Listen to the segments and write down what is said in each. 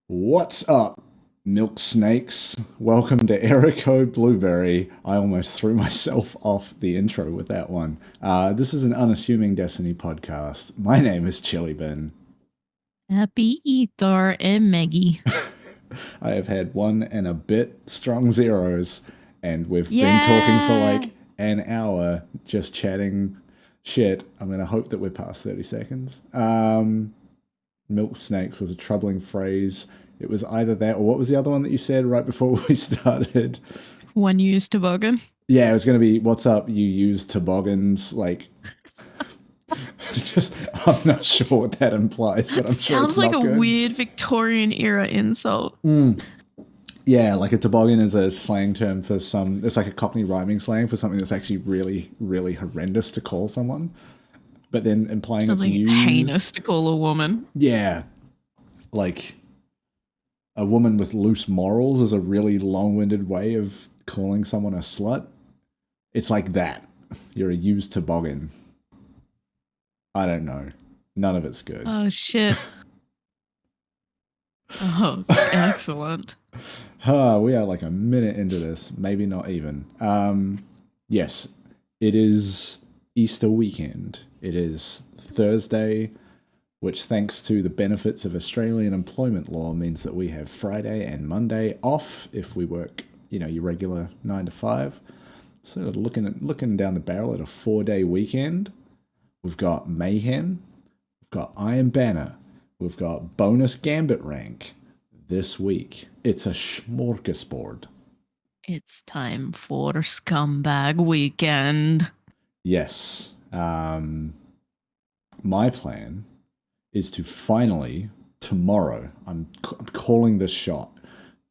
What's up, milk snakes? Welcome to Erico Blueberry. I almost threw myself off the intro with that one. This is an unassuming Destiny podcast. My name is chillybin. Happy Easter and Meckii. I have had one and a bit strong zeros, and we've been talking for Yeah. like an hour just chatting shit. I'm going to hope that we're past 30 seconds. Milk snakes was a troubling phrase. It was either that or what was the other one that you said right before we started? One used toboggan. Yeah, it was going to be, what's up, you use toboggans? Like, just, I'm not sure what that implies, but That I'm sure it's sounds like not a good. weird Victorian era insult. Yeah, like a toboggan is a slang term for it's like a Cockney rhyming slang for something that's actually really, really horrendous to call someone. But then implying it's Something used. heinous to call a woman. Yeah. Like a woman with loose morals is a really long winded way of calling someone a slut. It's like that. You're a used toboggan. I don't know. None of it's good. Oh, shit. Oh, excellent. We are like a minute into this, maybe not even. Yes, it is Easter weekend. It is Thursday, which, thanks to the benefits of Australian employment law, means that we have Friday and Monday off if we work, your regular 9 to 5. So looking down the barrel at a 4-day weekend. We've got Mayhem, we've got Iron Banner, we've got bonus Gambit rank this week. It's a smorgasbord. It's time for Scumbag Weekend. Yes. My plan is to finally, tomorrow, I'm calling this shot.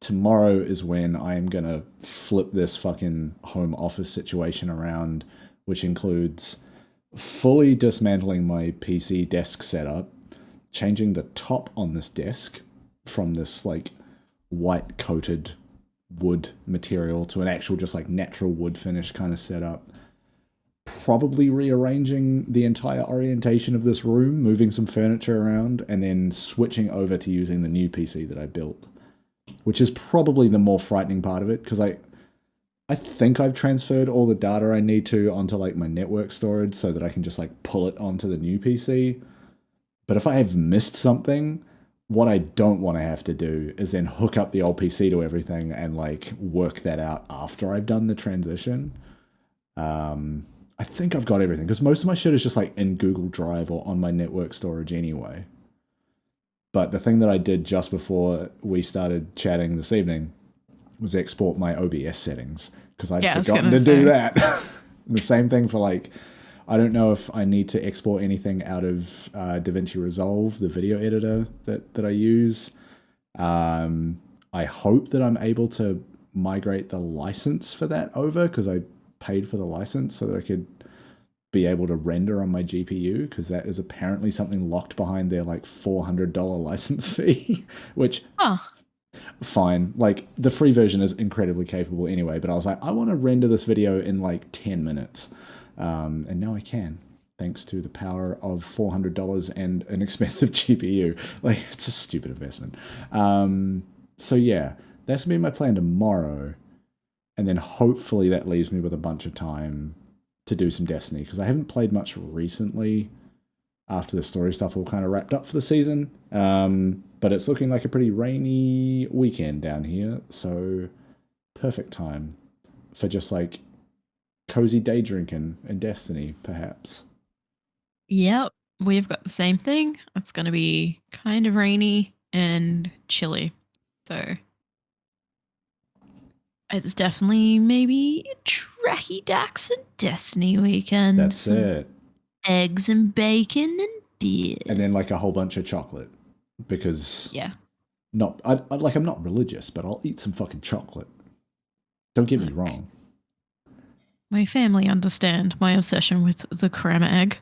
Tomorrow is when I am going to flip this fucking home office situation around, which includes fully dismantling my PC desk setup, changing the top on this desk from this like white coated wood material to an actual just like natural wood finish kind of setup. Probably rearranging the entire orientation of this room, moving some furniture around, and then switching over to using the new PC that I built, which is probably the more frightening part of it, because I think I've transferred all the data I need to onto like my network storage so that I can just like pull it onto the new PC. But if I have missed something, what I don't want to have to do is then hook up the old PC to everything and like work that out after I've done the transition. I think I've got everything because most of my shit is just like in Google Drive or on my network storage anyway. But the thing that I did just before we started chatting this evening was export my OBS settings because I'd forgotten to do that. The same thing for like, I don't know if I need to export anything out of DaVinci Resolve, the video editor that I use. I hope that I'm able to migrate the license for that over because I paid for the license so that I could be able to render on my GPU because that is apparently something locked behind their like $400 license fee, which fine. Like the free version is incredibly capable anyway, but I was like, I want to render this video in like 10 minutes. And now I can, thanks to the power of $400 and an expensive GPU. Like, it's a stupid investment. So yeah, that's going to be my plan tomorrow. And then hopefully that leaves me with a bunch of time to do some Destiny, because I haven't played much recently after the story stuff all kind of wrapped up for the season. But it's looking like a pretty rainy weekend down here, so perfect time for just like cozy day drinking and Destiny, perhaps. Yep, we've got the same thing. It's going to be kind of rainy and chilly. So it's definitely maybe tracky dacks and Destiny weekend. That's it. Eggs and bacon and beer. And then like a whole bunch of chocolate. Because yeah. I'm not religious, but I'll eat some fucking chocolate. Don't get me wrong. My family understand my obsession with the creme egg.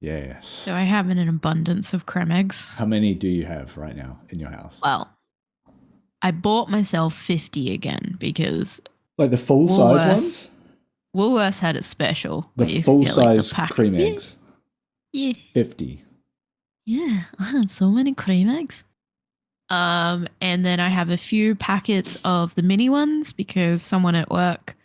Yes. So I have an abundance of creme eggs. How many do you have right now in your house? Well, I bought myself 50 again because... Like the full-size ones? Woolworths had it special. The full-size cream eggs? Yeah. 50. Yeah, I have so many cream eggs. And then I have a few packets of the mini ones because someone at work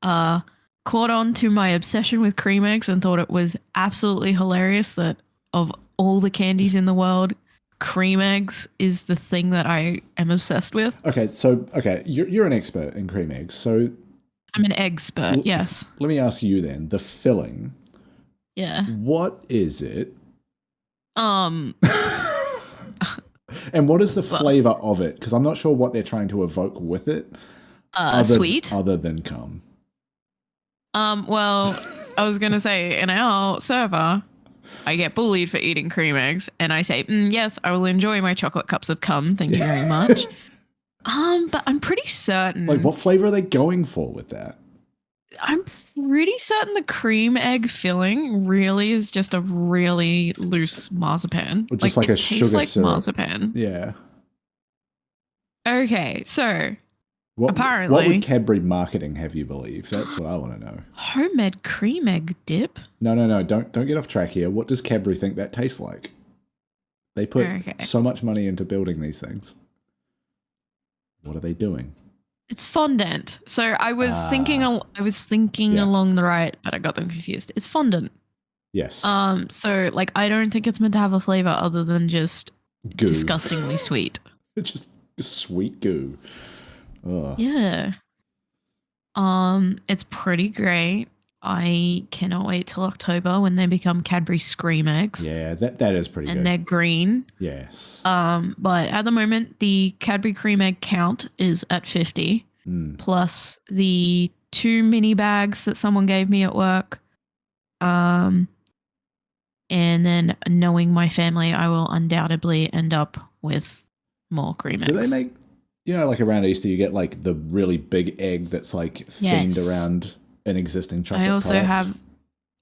caught on to my obsession with cream eggs and thought it was absolutely hilarious that of all the candies in the world, cream eggs is the thing that I am obsessed with. Okay, so you're an expert in cream eggs. So I'm an expert, yes. let me ask you then, the filling. Yeah. What is it? Um And what is the flavor of it? Because I'm not sure what they're trying to evoke with it. Sweet. Other than cum. Well, I was gonna say in our server, I get bullied for eating cream eggs, and I say, yes, I will enjoy my chocolate cups of cum. Thank you very much. But I'm pretty certain. Like, what flavor are they going for with that? I'm pretty certain the cream egg filling really is just a really loose marzipan. Or just like a sugar like syrup. Marzipan. Yeah. Okay, so apparently, what would Cadbury marketing have you believe? That's what I want to know. Homemade cream egg dip. No. Don't get off track here. What does Cadbury think that tastes like? They put so much money into building these things. What are they doing? It's fondant. So I was thinking along the right, but I got them confused. It's fondant. Yes. So like I don't think it's meant to have a flavor other than just goo. Disgustingly sweet. It's just sweet goo. Ugh. Yeah. It's pretty great. I cannot wait till October when they become Cadbury Scream Eggs. Yeah, that is pretty good. And they're green. Yes. But at the moment, the Cadbury Cream Egg count is at 50, plus the 2 mini bags that someone gave me at work. And then knowing my family, I will undoubtedly end up with more cream eggs. Do they make, like around Easter, you get like the really big egg that's like themed around an existing chocolate I also product? have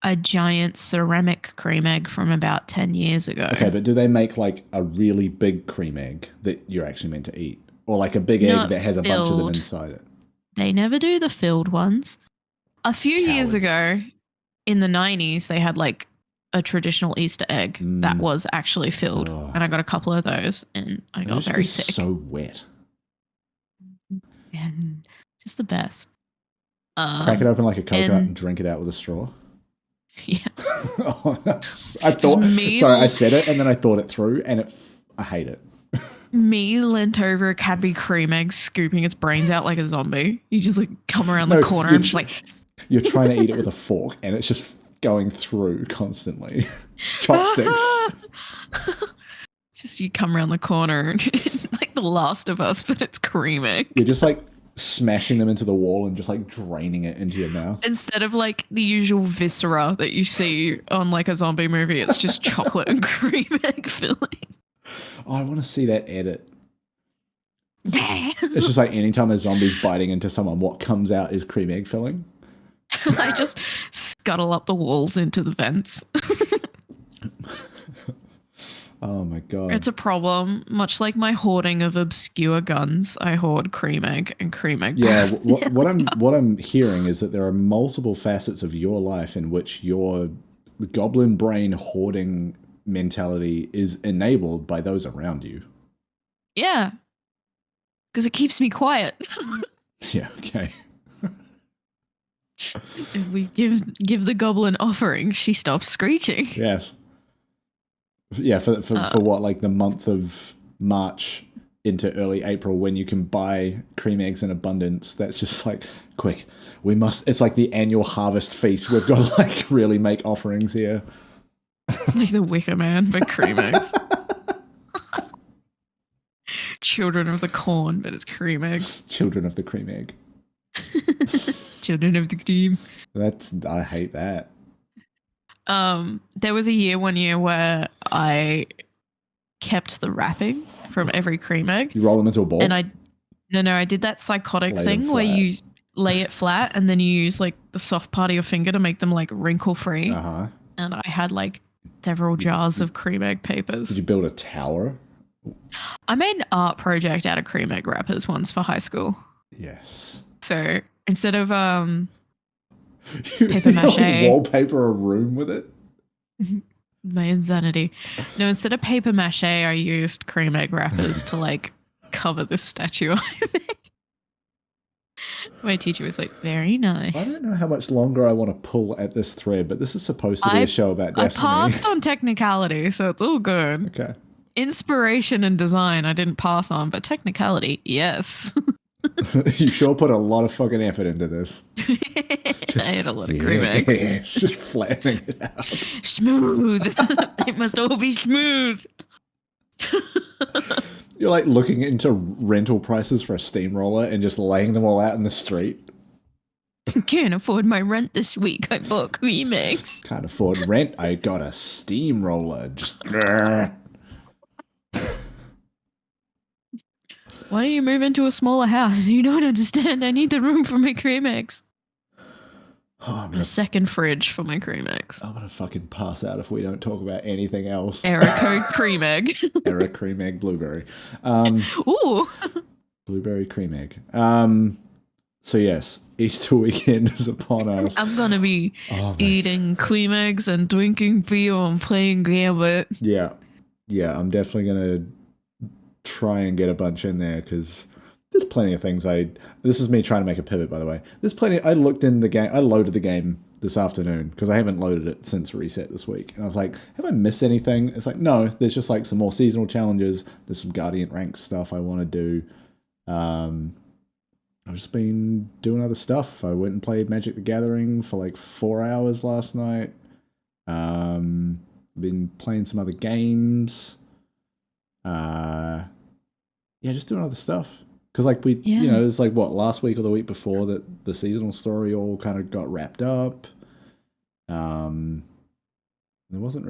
a giant ceramic cream egg from about 10 years ago. Okay, but do they make like a really big cream egg that you're actually meant to eat? Or like a big egg that has a bunch of them inside it? They never do the filled ones. A few years ago, in the 90s, they had like a traditional Easter egg that was actually filled. And I got a couple of those and I got very sick. So wet. And just the best. Crack it open like a coconut and drink it out with a straw. Yeah. I said it and then I thought it through and I hate it. Me leant over a Cadbury cream egg, scooping its brains out like a zombie. You just like come around the corner and just like... You're trying to eat it with a fork and it's just going through constantly. Chopsticks. Just you come around the corner like The Last of Us, but it's cream egg. You're just like smashing them into the wall and just like draining it into your mouth. Instead of like the usual viscera that you see on like a zombie movie, it's just chocolate and cream egg filling. Oh, I want to see that edit. It's just like anytime a zombie's biting into someone, what comes out is cream egg filling. I just scuttle up the walls into the vents. Oh my god. It's a problem. Much like my hoarding of obscure guns, I hoard cream egg and cream egg. Yeah, what I'm hearing is that there are multiple facets of your life in which your goblin brain hoarding mentality is enabled by those around you. Yeah. Because it keeps me quiet. Yeah, okay. If we give the goblin offering, she stops screeching. Yes. Yeah, for what, like the month of March into early April when you can buy cream eggs in abundance. That's just like, quick, it's like the annual harvest feast. We've got to like really make offerings here. Like the Wicker Man, but cream eggs. Children of the corn, but it's cream eggs. Children of the cream egg. Children of the cream. I hate that. There was one year where I kept the wrapping from every cream egg. You roll them into a ball? And I did that psychotic thing where you lay it flat and then you use like the soft part of your finger to make them like wrinkle free. Uh-huh. And I had like several jars of cream egg papers. Did you build a tower? I made an art project out of cream egg wrappers once for high school. Yes. So instead of paper mache, wallpaper a room with it. My insanity. No, instead of paper mache, I used cream egg wrappers to like cover this statue. My teacher was like, very nice. I don't know how much longer I want to pull at this thread, but this is supposed to be a show about Destiny. I passed on technicality, so it's all good. Okay. Inspiration and design, I didn't pass on, but technicality, yes. You sure put a lot of fucking effort into this. I had a lot of cream eggs. It's just flattening it out. Smooth. They must all be smooth. You're like looking into rental prices for a steamroller and just laying them all out in the street. I can't afford my rent this week. I bought cream eggs. Can't afford rent. I got a steamroller. Just. Why don't you move into a smaller house? You don't understand. I need the room for my cream eggs. Oh, a second fridge for my cream eggs. I'm gonna fucking pass out if we don't talk about anything else. Error code cream egg. Error cream egg blueberry. Ooh. Blueberry cream egg. So yes, Easter weekend is upon us. I'm gonna be eating cream eggs and drinking beer and playing Gambit. Yeah, I'm definitely gonna try and get a bunch in there because there's plenty of things this is me trying to make a pivot, by the way. There's plenty. I looked in the game. I loaded the game this afternoon because I haven't loaded it since reset this week. And I was like, have I missed anything? It's like, no, there's just like some more seasonal challenges. There's some Guardian rank stuff I want to do. I've just been doing other stuff. I went and played Magic the Gathering for like 4 hours last night. Been playing some other games. Yeah, just doing other stuff. Because like you know, it's like what, last week or the week before that the seasonal story all kind of got wrapped up. There wasn't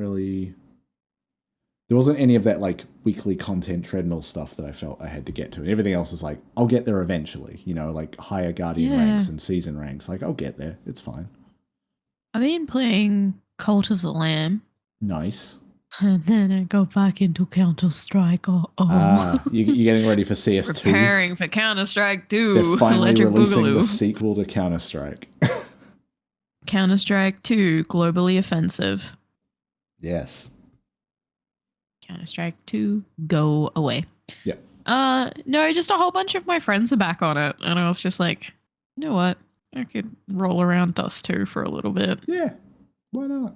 any of that like weekly content treadmill stuff that I felt I had to get to. And everything else is like, I'll get there eventually, you know, like higher Guardian ranks and season ranks. Like, I'll get there. It's fine. I've been playing Cult of the Lamb. Nice. And then I go back into Counter-Strike. You're getting ready for CS2. Preparing for Counter-Strike 2. They're finally Electric releasing Boogaloo. the sequel to Counter-Strike. Counter-Strike 2, Globally Offensive. Yes. Counter-Strike 2, go away. Yeah. No, just a whole bunch of my friends are back on it. And I was just like, you know what? I could roll around Dust 2 for a little bit. Yeah. Why not?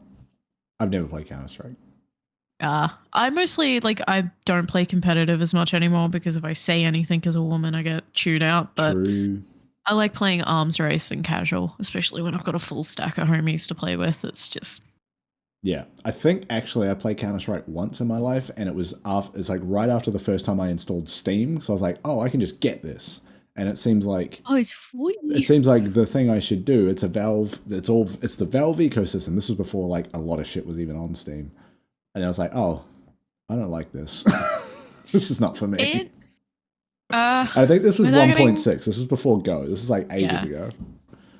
I've never played Counter-Strike. I mostly, like, I don't play competitive as much anymore because if I say anything as a woman, I get chewed out. But True. I like playing arms race and casual, especially when I've got a full stack of homies to play with. It's just... Yeah. I think, actually, I played Counter-Strike once in my life, and it's like right after the first time I installed Steam, so I was like, oh, I can just get this. And it seems like... Oh, it's free. It seems like the thing I should do, it's a Valve... It's the Valve ecosystem. This was before, like, a lot of shit was even on Steam. And I was like, oh, I don't like this. This is not for me. I think this was 1.6. This was before Go. This is like ages ago.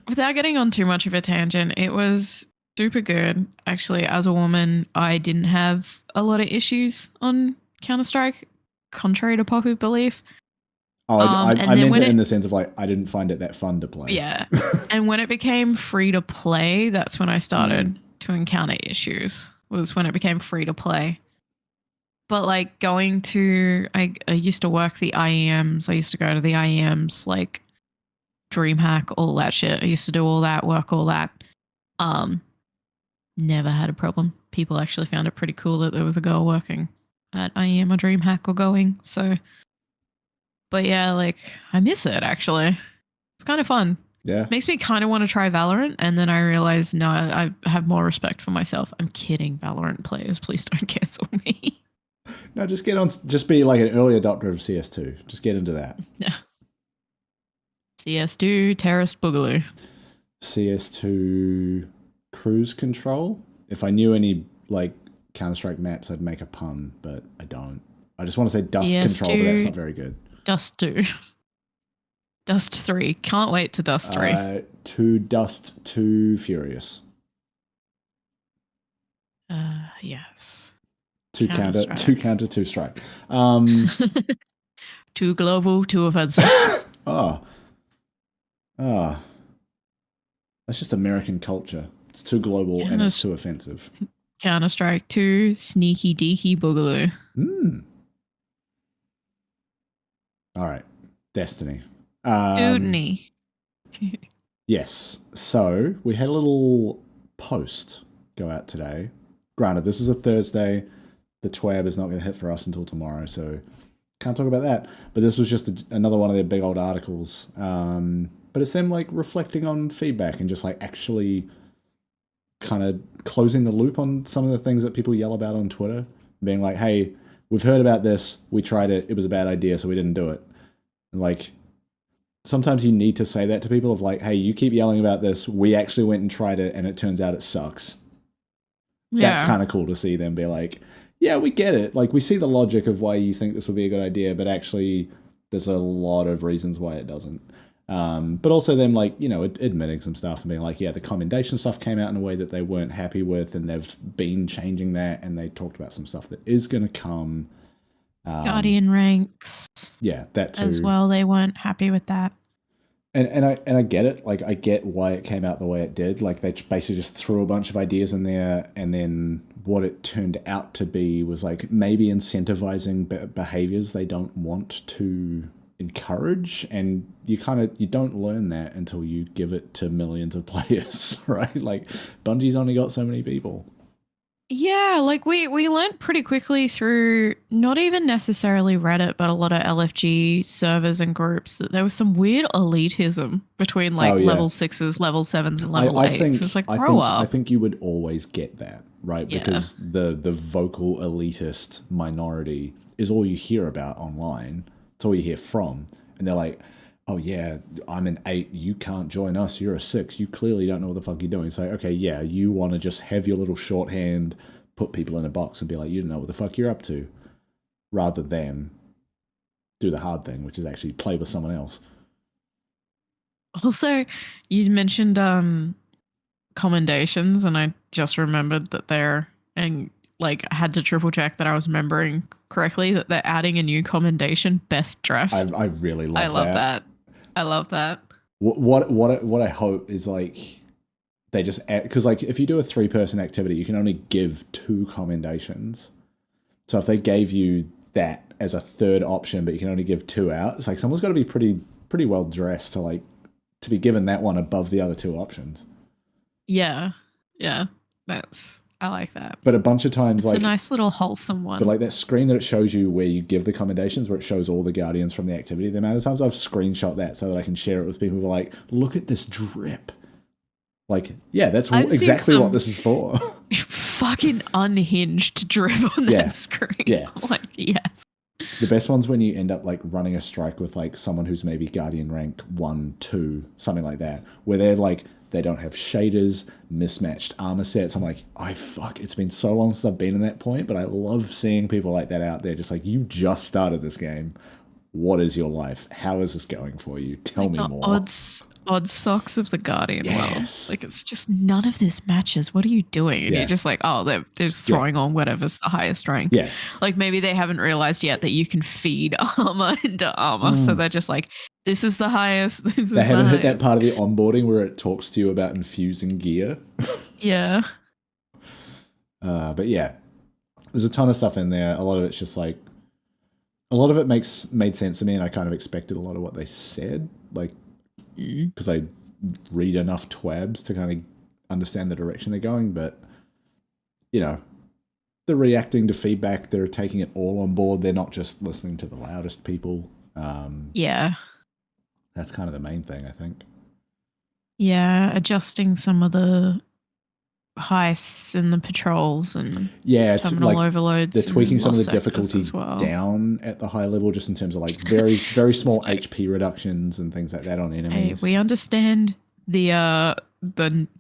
Without getting on too much of a tangent, it was super good. Actually, as a woman, I didn't have a lot of issues on Counter-Strike, contrary to popular belief. Oh, I meant it in the sense of like, I didn't find it that fun to play. Yeah. And when it became free to play, that's when I started to encounter issues. Was when it became free to play. But like going to, I used to work the IEMs. I used to go to the IEMs, like DreamHack, all that shit. I used to do all that, work all that. Never had a problem. People actually found it pretty cool that there was a girl working at IEM or DreamHack or going. So, but yeah, like I miss it actually. It's kind of fun. Yeah. Makes me kind of want to try Valorant, and then I realize, no, I have more respect for myself. I'm kidding, Valorant players. Please don't cancel me. No, just get on. Just be like an early adopter of CS2. Just get into that. Yeah. CS2, Terrorist Boogaloo. CS2, Cruise Control. If I knew any like Counter-Strike maps, I'd make a pun, but I don't. I just want to say Dust Control, but that's not very good. Dust 2. Dust 3. Can't wait to Dust 3. To Dust 2 Furious. Yes. 2 counter, 2 strike. 2 global, 2 offensive. That's just American culture. It's too global and it's too offensive. Counter-Strike 2, Sneaky Deaky Boogaloo. All right. Destiny. Dudney. Yes. So we had a little post go out today. Granted, this is a Thursday. The TWAB is not going to hit for us until tomorrow, so can't talk about that. But this was just another one of their big old articles. But it's them like reflecting on feedback and just like actually kind of closing the loop on some of the things that people yell about on Twitter. Being like, hey, we've heard about this. We tried it. It was a bad idea, so we didn't do it. And like, sometimes you need to say that to people of like, hey, you keep yelling about this. We actually went and tried it, and it turns out it sucks. Yeah. That's kind of cool to see them be like, yeah, we get it. Like, we see the logic of why you think this would be a good idea, but actually there's a lot of reasons why it doesn't. But also them, like, you know, admitting some stuff and being like, yeah, the commendation stuff came out in a way that they weren't happy with, and they've been changing that, and they talked about some stuff that is going to come. Guardian ranks. Yeah, that too. As well, they weren't happy with that. And I get it. Like, I get why it came out the way it did. Like, they basically just threw a bunch of ideas in there, and then what it turned out to be was like maybe incentivizing behaviors they don't want to encourage, and you don't learn that until you give it to millions of players, right? Like, Bungie's only got so many people. Yeah, like we learned pretty quickly through not even necessarily Reddit, but a lot of LFG servers and groups that there was some weird elitism between like level 6s, level 7s, and level 8s. It's like, grow up. I think you would always get that, right? Yeah. Because the vocal elitist minority is all you hear about online. It's all you hear from. And they're like, oh yeah, I'm an 8, you can't join us, you're a 6, you clearly don't know what the fuck you're doing. It's like, okay, yeah, you want to just have your little shorthand, put people in a box and be like, you don't know what the fuck you're up to, rather than do the hard thing, which is actually play with someone else. Also, you mentioned commendations, and I just remembered that and like I had to triple check that I was remembering correctly that they're adding a new commendation, best dressed. I really love that. I love that. I love that. What I hope is like they just add, because like if you do a 3-person activity, you can only give 2 commendations. So if they gave you that as a third option, but you can only give 2 out, it's like someone's got to be pretty well dressed to be given that one above the other 2 options. Yeah, I like that. But a bunch of times, it's a nice little wholesome one. But like that screen that it shows you where you give the commendations, where it shows all the Guardians from the activity, the amount of times I've screenshot that so that I can share it with people who are like, look at this drip. Like, yeah, that's exactly what this is for. Fucking unhinged drip on that screen. Yeah. Like, yes. The best one's when you end up like running a strike with like someone who's maybe Guardian rank 1, 2, something like that, where they're like, they don't have shaders, mismatched armor sets. I'm like, it's been so long since I've been in that point, but I love seeing people like that out there. Just like, you just started this game. What is your life? How is this going for you? Tell me more. Odd socks of the Guardian world. Like, it's just none of this matches. What are you doing? And you're just like, oh, they're just throwing on whatever's the highest rank. Yeah. Like, maybe they haven't realized yet that you can feed armor into armor. So they're just like, this is the highest. They haven't hit that part of the onboarding where it talks to you about infusing gear. Yeah. But yeah, there's a ton of stuff in there. A lot of it's just like, a lot of it made sense to me, and I kind of expected a lot of what they said. Like, because I read enough twabs to kind of understand the direction they're going, but you know, they're reacting to feedback, they're taking it all on board, they're not just listening to the loudest people. Yeah, that's kind of the main thing, I think. Yeah, adjusting some of the heists and the patrols and terminal overloads. They're tweaking some of the difficulty down at the high level, just in terms of like very very small HP reductions and things like that on enemies. Hey, we understand the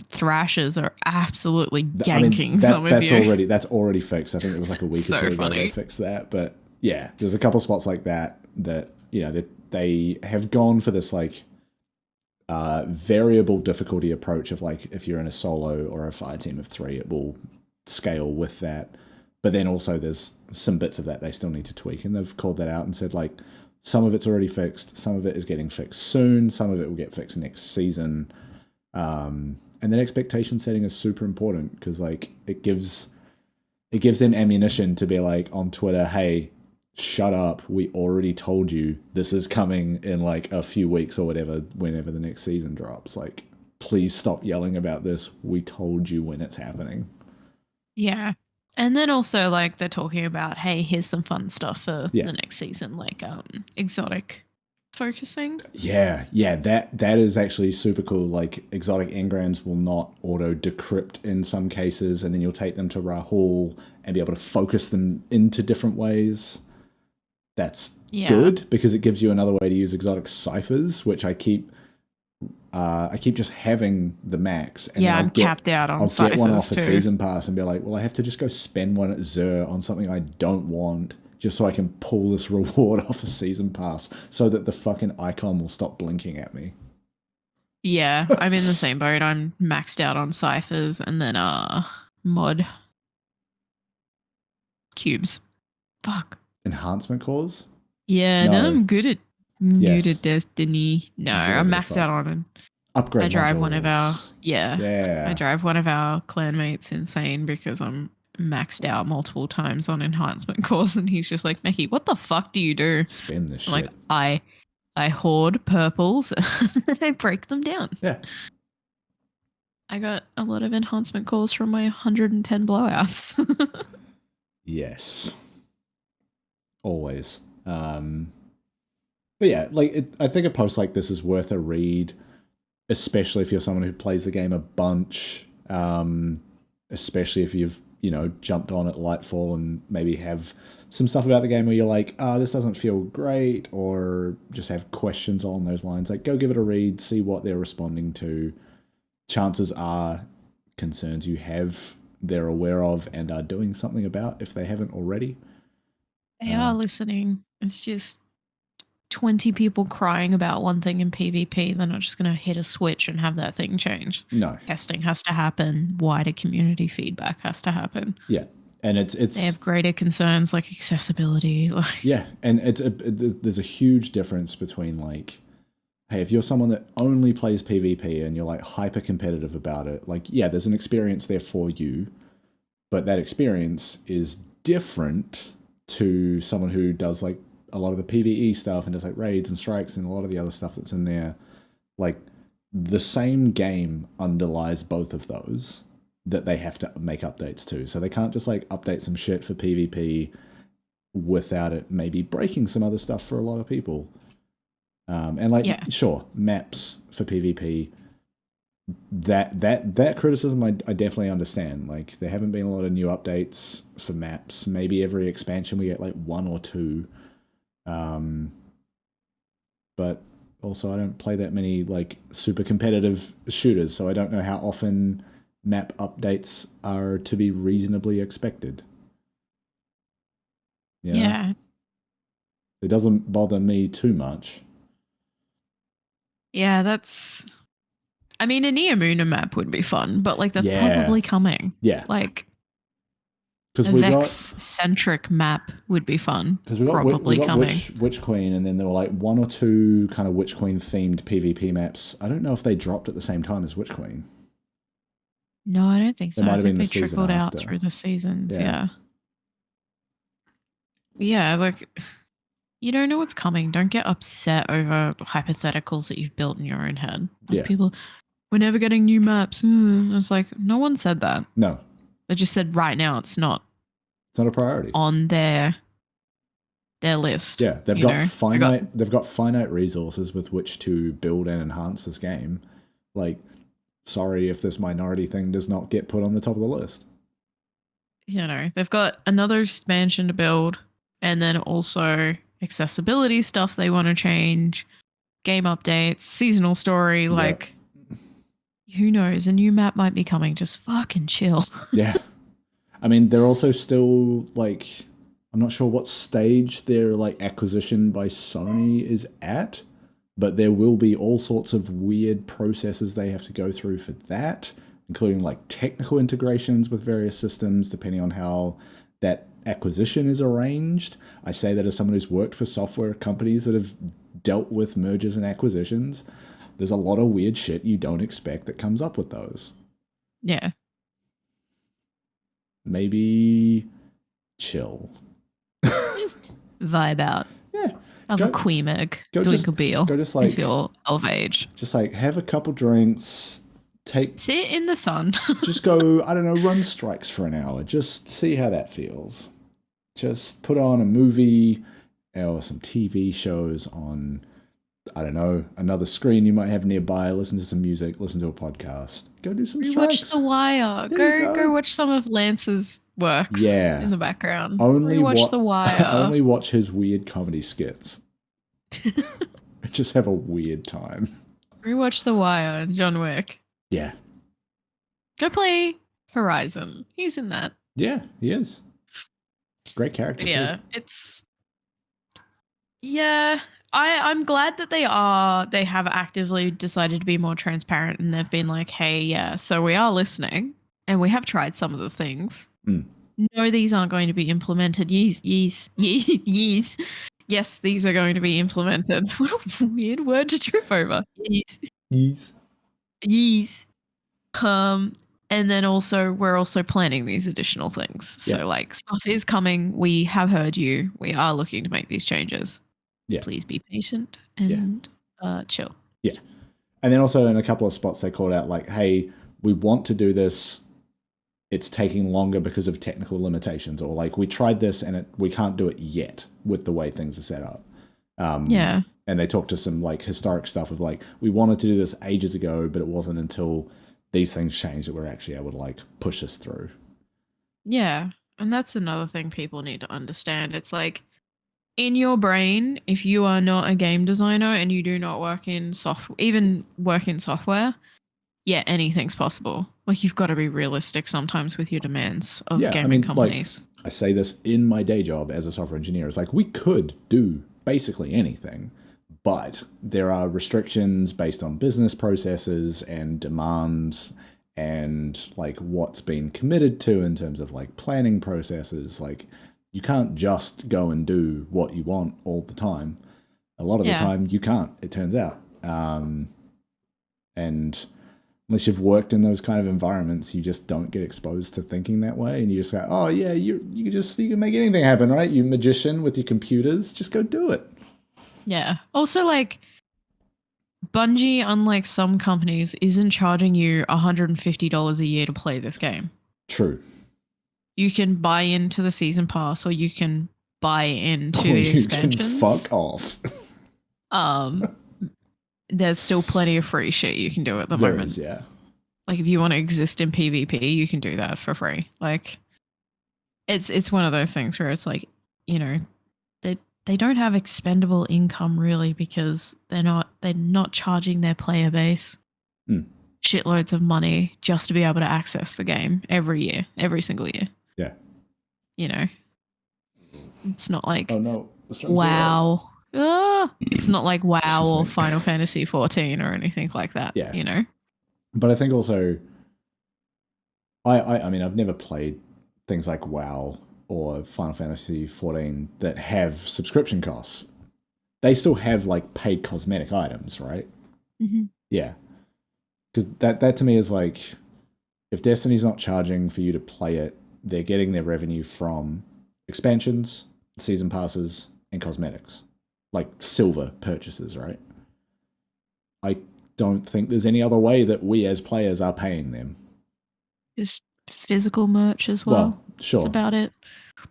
thrashers are absolutely ganking some of you. That's already fixed. I think it was like a week or 2 ago they fixed that. But yeah, there's a couple spots like that you know that they have gone for this like variable difficulty approach of like, if you're in a solo or a fire team of 3, it will scale with that. But then also there's some bits of that they still need to tweak, and they've called that out and said like, some of it's already fixed, some of it is getting fixed soon, some of it will get fixed next season. And then expectation setting is super important, because like it gives it gives them ammunition to be like on Twitter, hey, shut up. We already told you this is coming in like a few weeks or whatever, whenever the next season drops. Like, please stop yelling about this. We told you when it's happening. Yeah. And then also like they're talking about, hey, here's some fun stuff for Yeah. the next season, like exotic focusing. Yeah, that is actually super cool. Like exotic engrams will not auto decrypt in some cases, and then you'll take them to Rahul and be able to focus them into different ways. That's good because it gives you another way to use exotic ciphers, which I keep just having the max. And then I'm capped out on ciphers. I'll get one off a too. season pass and be like, well, I have to just go spend one at Zur on something I don't want, just so I can pull this reward off a season pass so that the fucking icon will stop blinking at me. Yeah, I'm in the same boat. I'm maxed out on ciphers and then mod cubes. Fuck. Enhancement cores? Yeah, no, I'm good at Destiny. No, I'm maxed out on it. Upgrade I drive modules. one of our I drive one of our clanmates insane because I'm maxed out multiple times on enhancement cores, and he's just like, Meckii, what the fuck do you do? Spin this shit. Like I hoard purples and I break them down. Yeah. I got a lot of enhancement cores from my 110 blowouts. Yes. Always. But yeah, like I think a post like this is worth a read, especially if you're someone who plays the game a bunch, especially if you've, jumped on at Lightfall and maybe have some stuff about the game where you're like, this doesn't feel great, or just have questions along those lines. Like, go give it a read, see what they're responding to. Chances are concerns you have, they're aware of and are doing something about if they haven't already. They are listening. It's just 20 people crying about one thing in PvP. They're not just going to hit a switch and have that thing change. No. Testing has to happen. Wider community feedback has to happen. Yeah. And it's they have greater concerns like accessibility. Yeah. And there's a huge difference between like, hey, if you're someone that only plays PvP and you're like hyper competitive about it, like, yeah, there's an experience there for you, but that experience is different to someone who does like a lot of the PvE stuff and does like raids and strikes and a lot of the other stuff that's in there. Like, the same game underlies both of those that they have to make updates to. So they can't just like update some shit for PvP without it maybe breaking some other stuff for a lot of people. And like, sure, maps for PvP, that criticism I definitely understand. Like, there haven't been a lot of new updates for maps. Maybe every expansion we get like one or two. But also I don't play that many like super competitive shooters, so I don't know how often map updates are to be reasonably expected. Yeah. It doesn't bother me too much. Yeah, I mean, a Neomuna map would be fun, but like that's probably coming. Yeah. Like a Vex-centric map would be fun. Because we got Witch Queen, and then there were like one or two kind of Witch Queen themed PvP maps. I don't know if they dropped at the same time as Witch Queen. No, I don't think so. I think they trickled out through the seasons. Yeah, like, you don't know what's coming. Don't get upset over hypotheticals that you've built in your own head. Like, people, we're never getting new maps. It's like, no one said that. No. They just said right now it's not a priority on their list. Yeah, they've got finite resources with which to build and enhance this game. Like, sorry if this minority thing does not get put on the top of the list. They've got another expansion to build, and then also accessibility stuff they want to change, game updates, seasonal story. Like, who knows? A new map might be coming. Just fucking chill. Yeah. I mean, they're also still like, I'm not sure what stage their like acquisition by Sony is at, but there will be all sorts of weird processes they have to go through for that, including like technical integrations with various systems, depending on how that acquisition is arranged. I say that as someone who's worked for software companies that have dealt with mergers and acquisitions. There's a lot of weird shit you don't expect that comes up with those. Yeah. maybe chill. Just vibe out. Yeah. Have a Queemeg. Drink a beer. Go just like, if you're of age. Just like have a couple drinks. Sit in the sun. Just go, I don't know, run strikes for an hour. Just see how that feels. Just put on a movie or some TV shows on, I don't know, another screen you might have nearby. Listen to some music. Listen to a podcast. Go do some strikes. Watch The Wire. Go watch some of Lance's works in the background. Watch The Wire. Only watch his weird comedy skits. Just have a weird time. Rewatch The Wire and John Wick. Yeah. Go play Horizon. He's in that. Yeah, he is. Great character too. I'm glad that they have actively decided to be more transparent, and they've been like, hey, yeah, so we are listening and we have tried some of the things. No, these aren't going to be implemented. Yes, these are going to be implemented. What a weird word to trip over. Yes. And then also we're also planning these additional things. So like stuff is coming. We have heard you. We are looking to make these changes. Yeah. Please be patient and chill. Yeah. And then also in a couple of spots they called out like, hey, we want to do this. It's taking longer because of technical limitations, or like we tried this and we can't do it yet with the way things are set up. And they talked to some like historic stuff of like, we wanted to do this ages ago, but it wasn't until these things changed that we're actually able to like push this through. Yeah. And that's another thing people need to understand. It's like in your brain, if you are not a game designer and you do not work in software, yeah, anything's possible. Like you've got to be realistic sometimes with your demands of gaming companies. Like, I say this in my day job as a software engineer. It's like we could do basically anything, but there are restrictions based on business processes and demands and like what's been committed to in terms of like planning processes. Like you can't just go and do what you want all the time. A lot of the time you can't, it turns out. And unless you've worked in those kind of environments, you just don't get exposed to thinking that way. And you just go, oh yeah, you can make anything happen, right? You magician with your computers, just go do it. Yeah. Also, like, Bungie, unlike some companies, isn't charging you $150 a year to play this game. True. You can buy into the season pass, or you can buy into the expansions. You can fuck off. There's still plenty of free shit you can do at the moment. Yeah. Like, if you want to exist in PvP, you can do that for free. Like, it's one of those things where it's like, you know, they don't have expendable income really, because they're not charging their player base shitloads of money just to be able to access the game every single year. Yeah. You know, it's not like WoW. It's not like WoW or Final Fantasy 14 or anything like that. Yeah. You know. But I think also, I mean, I've never played things like WoW or Final Fantasy 14 that have subscription costs. They still have like paid cosmetic items, right? Mm-hmm. Yeah. Because that to me is like, if Destiny's not charging for you to play it, they're getting their revenue from expansions, season passes, and cosmetics. Like silver purchases, right? I don't think there's any other way that we as players are paying them. Just physical merch as well. Well, sure. That's about it.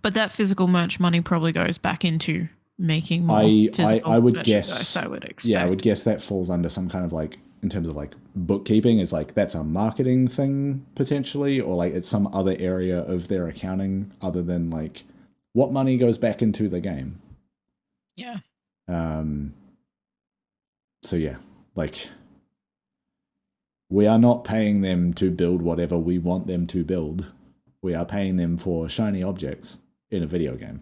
But that physical merch money probably goes back into making more physical I would merchandise, I would expect. Yeah, I would guess that falls under some kind of like, in terms of like bookkeeping, is like that's a marketing thing potentially, or like it's some other area of their accounting other than like what money goes back into the game. Yeah. So yeah, like we are not paying them to build whatever we want them to build. We are paying them for shiny objects in a video game.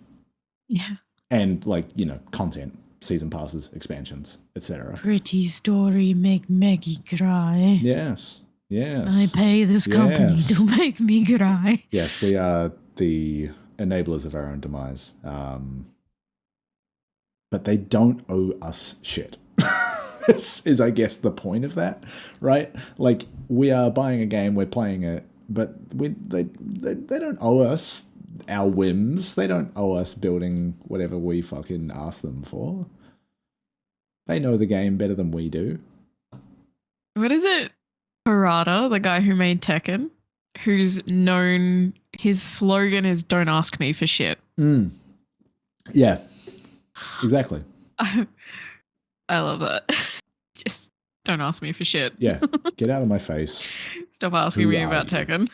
Yeah. And like, you know, content, season passes, expansions, etc. Pretty story make Meckii cry. Yes. Yes. I pay this company to make me cry. Yes, we are the enablers of our own demise. But they don't owe us shit. Is I guess the point of that, right? Like we are buying a game, we're playing it, but they don't owe us our whims. They don't owe us building whatever we fucking ask them for. They know the game better than we do. What is it? Harada, the guy who made Tekken, who's known, his slogan is "Don't ask me for shit." Yeah, exactly. I love that. Just don't ask me for shit. Yeah, get out of my face. Stop asking me about Tekken.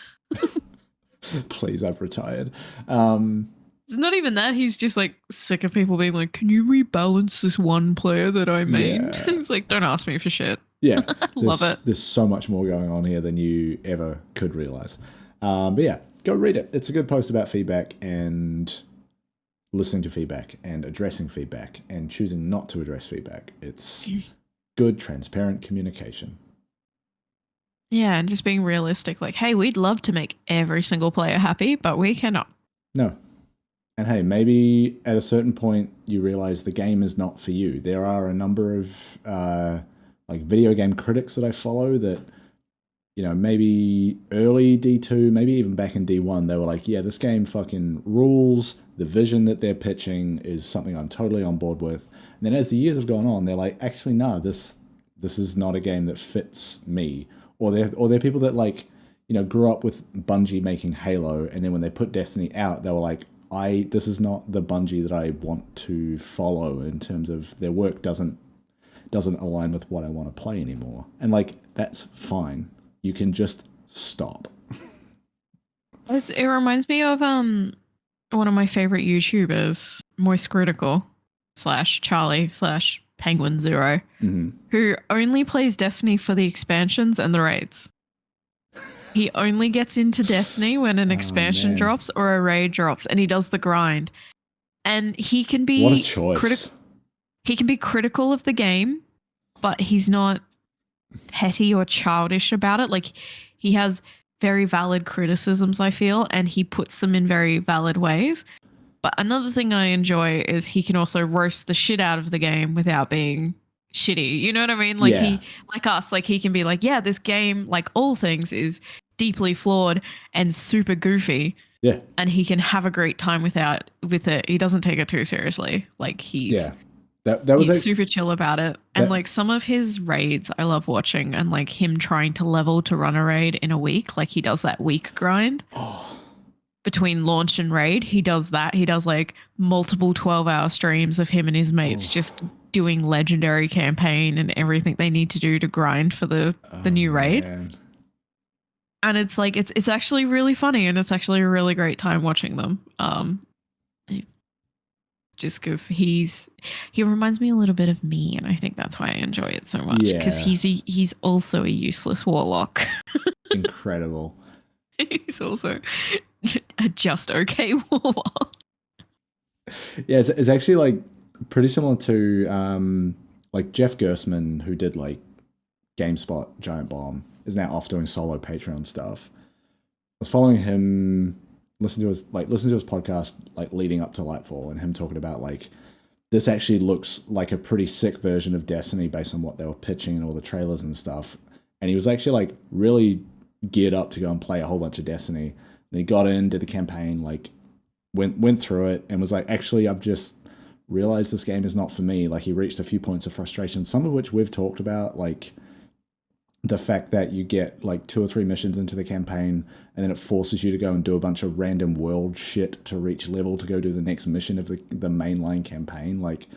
Please, I've retired. It's not even that. He's just like sick of people being like, "Can you rebalance this one player that I made?" Yeah. He's like, "Don't ask me for shit." Yeah, love it. There's so much more going on here than you ever could realize. But yeah, go read it. It's a good post about feedback and listening to feedback and addressing feedback and choosing not to address feedback. It's good, transparent communication. Yeah, and just being realistic. Like, hey, we'd love to make every single player happy, but we cannot. No. And hey, maybe at a certain point you realize the game is not for you. There are a number of like video game critics that I follow that, you know, maybe early D2, maybe even back in D1, they were like, yeah, this game fucking rules. The vision that they're pitching is something I'm totally on board with. And then as the years have gone on, they're like, actually, no, this is not a game that fits me. Or they're people that, like, you know, grew up with Bungie making Halo, and then when they put Destiny out, they were like, this is not the Bungie that I want to follow in terms of their work doesn't align with what I want to play anymore. And like, that's fine. You can just stop. It reminds me of one of my favorite YouTubers, Moist Critical /Charlie /Penguin Zero, who only plays Destiny for the expansions and the raids. He only gets into Destiny when an expansion drops or a raid drops, and he does the grind. And he can be what a choice. He can be critical of the game, but he's not petty or childish about it. Like, he has very valid criticisms, I feel, and he puts them in very valid ways. But another thing I enjoy is he can also roast the shit out of the game without being shitty. You know what I mean? Like, he, like us, like, he can be like, yeah, this game, like all things, is deeply flawed and super goofy. Yeah. And he can have a great time with it. He doesn't take it too seriously. Like, he's he's super chill about it. And like, some of his raids I love watching, and like him trying to level to run a raid in a week. Like, he does that week grind. Between launch and raid, he does that. He does like multiple 12-hour streams of him and his mates just doing legendary campaign and everything they need to do to grind for the new raid. Man. And it's like, it's actually really funny, and it's actually a really great time watching them. Just because he reminds me a little bit of me, and I think that's why I enjoy it so much, because he's also a useless warlock. Incredible. He's also a just okay warlock. Yeah, it's actually like pretty similar to like Jeff Gersman, who did like GameSpot Giant Bomb, is now off doing solo Patreon stuff. I was following him, listen to his podcast like leading up to Lightfall, and him talking about like, this actually looks like a pretty sick version of Destiny based on what they were pitching and all the trailers and stuff. And he was actually like really geared up to go and play a whole bunch of Destiny. And he got in, did the campaign, like went through it, and was like, actually, I've just realized this game is not for me. Like, he reached a few points of frustration, some of which we've talked about, like the fact that you get like 2 or 3 missions into the campaign, and then it forces you to go and do a bunch of random world shit to reach level to go do the next mission of the mainline campaign. Like,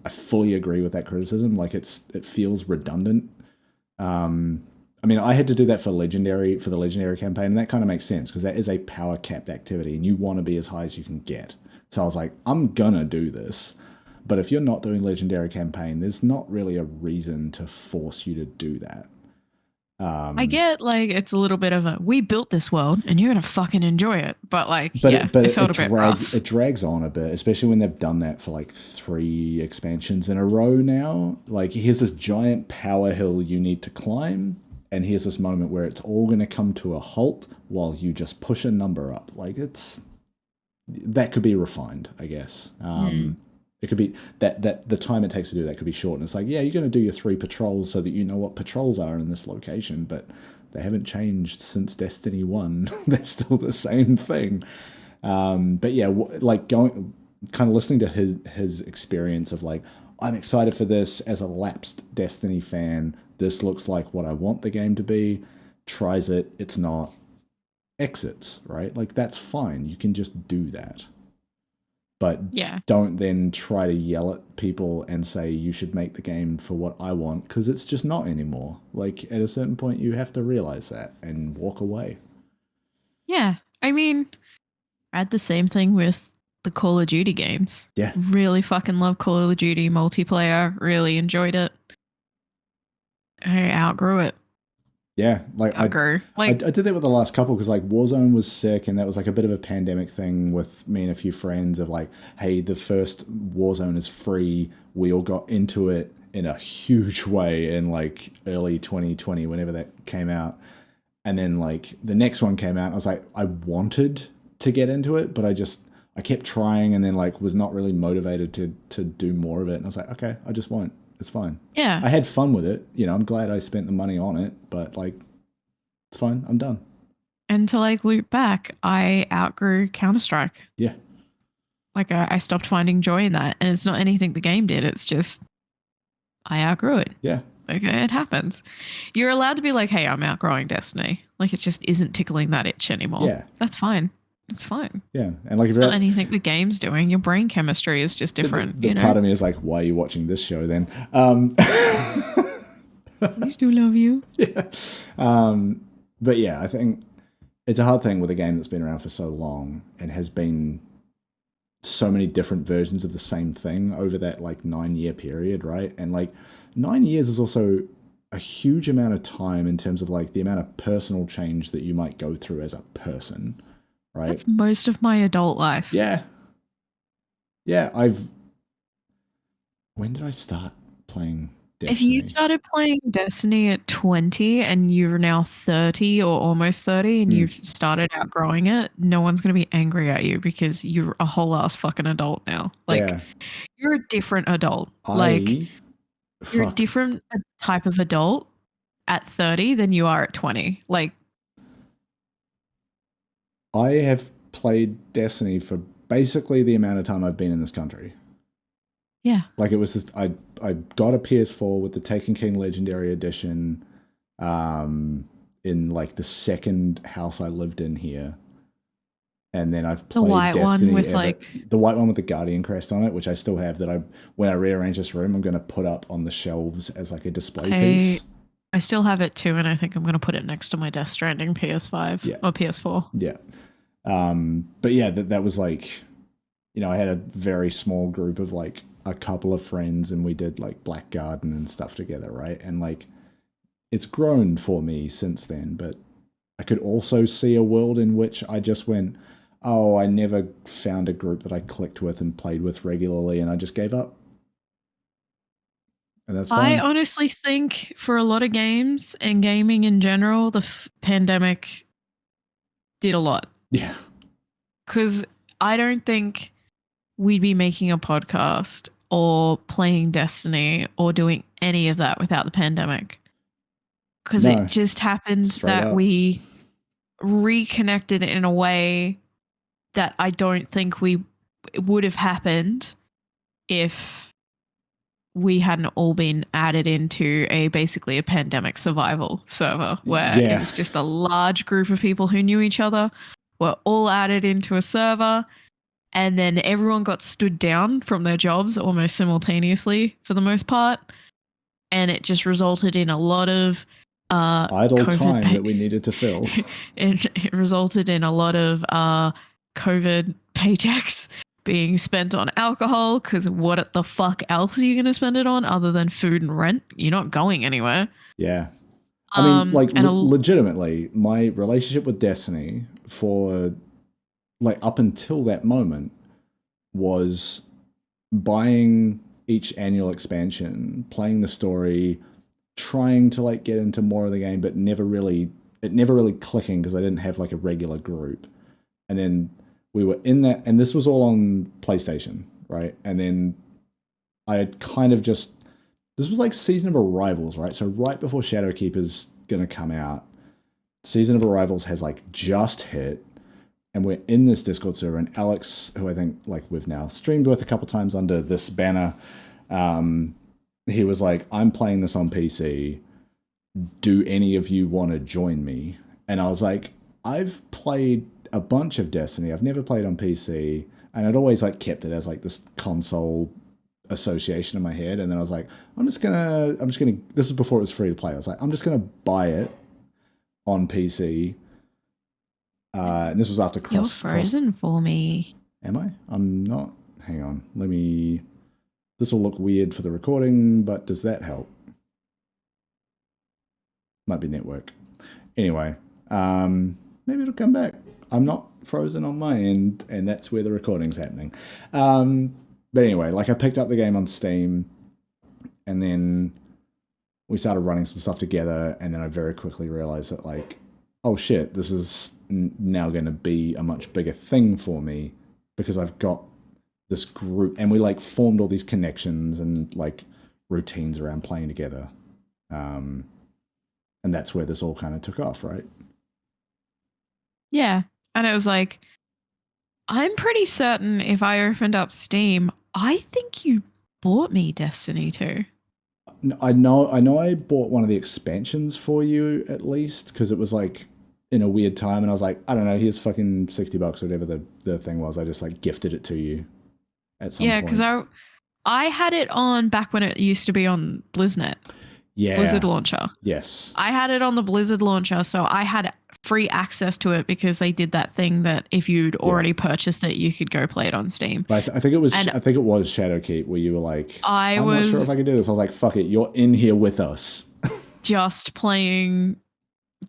I fully agree with that criticism. Like, it feels redundant. I mean, I had to do that for the legendary campaign, and that kind of makes sense because that is a power capped activity, and you want to be as high as you can get. So I was like, I'm gonna do this. But if you're not doing legendary campaign, there's not really a reason to force you to do that. I get like, it's a little bit of we built this world and you're gonna fucking enjoy it, but like, it felt a bit rough. It drags on a bit, especially when they've done that for like 3 expansions in a row now. Like, here's this giant power hill you need to climb, and here's this moment where it's all going to come to a halt while you just push a number up. Like, that could be refined, I guess. It could be that the time it takes to do that could be short. And it's like, yeah, you're going to do your 3 patrols so that you know what patrols are in this location, but they haven't changed since Destiny 1. They're still the same thing. But yeah, like going, kind of listening to his experience of like, I'm excited for this as a lapsed Destiny fan. This looks like what I want the game to be. Tries it, it's not. Exits, right? Like that's fine. You can just do that. But Yeah. don't then try to yell at people and say you should make the game for what I want, because it's just not anymore. Like at a certain point you have to realize that and walk away. Yeah. I mean, I had the same thing with the Call of Duty games. Yeah. Really fucking love Call of Duty multiplayer. Really enjoyed it. I outgrew it. Yeah, like I did that with the last couple because like Warzone was sick, and that was like a bit of a pandemic thing with me and a few friends of like, hey, the first Warzone is free. We all got into it in a huge way in like early 2020, whenever that came out. And then like the next one came out, and I was like, I wanted to get into it, but I kept trying, and then like was not really motivated to do more of it. And I was like, okay, I just won't. It's fine. Yeah. I had fun with it. You know, I'm glad I spent the money on it, but like, it's fine. I'm done. And to like loop back, I outgrew Counter-Strike. Yeah. Like I stopped finding joy in that. And it's not anything the game did. It's just, I outgrew it. Yeah. Okay, it happens. You're allowed to be like, hey, I'm outgrowing Destiny. Like it just isn't tickling that itch anymore. Yeah. That's fine. It's fine. Yeah, and like it's not anything the game's doing. Your brain chemistry is just different. The part of me is like, why are you watching this show then? We still love you. Yeah. But yeah, I think it's a hard thing with a game that's been around for so long and has been so many different versions of the same thing over that like 9-year period, right? And like 9 years is also a huge amount of time in terms of like the amount of personal change that you might go through as a person. Right? That's most of my adult life. Yeah. Yeah, when did I start playing Destiny? If you started playing Destiny at 20 and you're now 30 or almost 30 and you've started outgrowing it, no one's going to be angry at you because you're a whole ass fucking adult now. Like, you're a different adult. You're a different type of adult at 30 than you are at 20. Like, I have played Destiny for basically the amount of time I've been in this country. Yeah. Like it was this, I got a PS4 with the Taken King Legendary Edition in like the second house I lived in here. And then I've played the white Destiny one with like the white one with the Guardian crest on it, which I still have, that when I rearrange this room, I'm going to put up on the shelves as like a display piece. I still have it too, and I think I'm going to put it next to my Death Stranding PS5 or PS4. Yeah. But yeah, that was like, you know, I had a very small group of like a couple of friends, and we did like Black Garden and stuff together, right? And like, it's grown for me since then, but I could also see a world in which I just went, oh, I never found a group that I clicked with and played with regularly, and I just gave up. And that's fine. I honestly think for a lot of games and gaming in general, the pandemic did a lot. Yeah. Because I don't think we'd be making a podcast or playing Destiny or doing any of that without the pandemic. Because it just happened that we reconnected in a way that I don't think it would have happened if we hadn't all been added into basically a pandemic survival server where it was just a large group of people who knew each other were all added into a server, and then everyone got stood down from their jobs almost simultaneously for the most part, and it just resulted in a lot of idle time that we needed to fill. It resulted in a lot of COVID paychecks being spent on alcohol, because what the fuck else are you going to spend it on other than food and rent? You're not going anywhere. Yeah. I mean, like, legitimately, my relationship with Destiny for, like, up until that moment was buying each annual expansion, playing the story, trying to, like, get into more of the game, but never really clicking because I didn't have, like, a regular group. And then we were in that, and this was all on PlayStation, right? And then I had kind of just, this was like Season of Arrivals, right? So right before Shadowkeep is going to come out, Season of Arrivals has like just hit, and we're in this Discord server, and Alex, who I think like we've now streamed with a couple times under this banner, he was like, I'm playing this on PC. Do any of you want to join me? And I was like, I've played a bunch of Destiny. I've never played on PC, and I'd always like kept it as like this console association in my head. And then I was like, I'm just gonna, this is before it was free to play. I was like, I'm just gonna buy it on PC. And this was after You're frozen for me. Am I? I'm not. Hang on. Let me. This will look weird for the recording, but does that help? Might be network. Anyway, maybe it'll come back. I'm not frozen on my end, and that's where the recording's happening. But anyway, like I picked up the game on Steam, and then we started running some stuff together, and then I very quickly realized that like, oh shit, this is now going to be a much bigger thing for me because I've got this group, and we like formed all these connections and like routines around playing together. And that's where this all kind of took off, right? Yeah. And it was like, I'm pretty certain if I opened up Steam, I think you bought me Destiny 2. I know I bought one of the expansions for you at least, because it was like in a weird time, and I was like, I don't know, here's fucking $60 or whatever the thing was. I just like gifted it to you at some point. Yeah, because I had it on back when it used to be on BlizzNet. Yeah. Blizzard launcher. Yes. I had it on the Blizzard launcher, so I had free access to it because they did that thing that if you'd already purchased it, you could go play it on Steam. But I think it was Shadowkeep where you were like, I'm not sure if I can do this. I was like, fuck it, you're in here with us. Just playing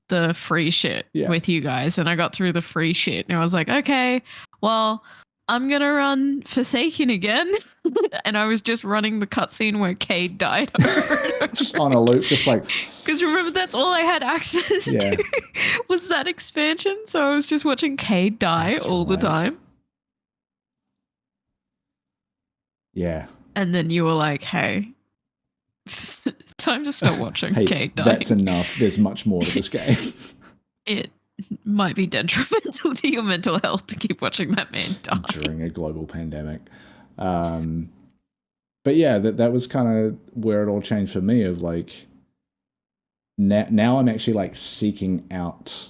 the free shit with you guys, and I got through the free shit, and I was like, okay, well, I'm gonna run Forsaken again. And I was just running the cutscene where Cade died over just on a loop, just like, because remember, that's all I had access to was that expansion, so I was just watching Cade die all the time. Yeah. And then you were like, hey, time to stop watching Cade die. That's enough. There's much more to this game. It might be detrimental to your mental health to keep watching that man die during a global pandemic. But yeah, that was kind of where it all changed for me, of like, now I'm actually like seeking out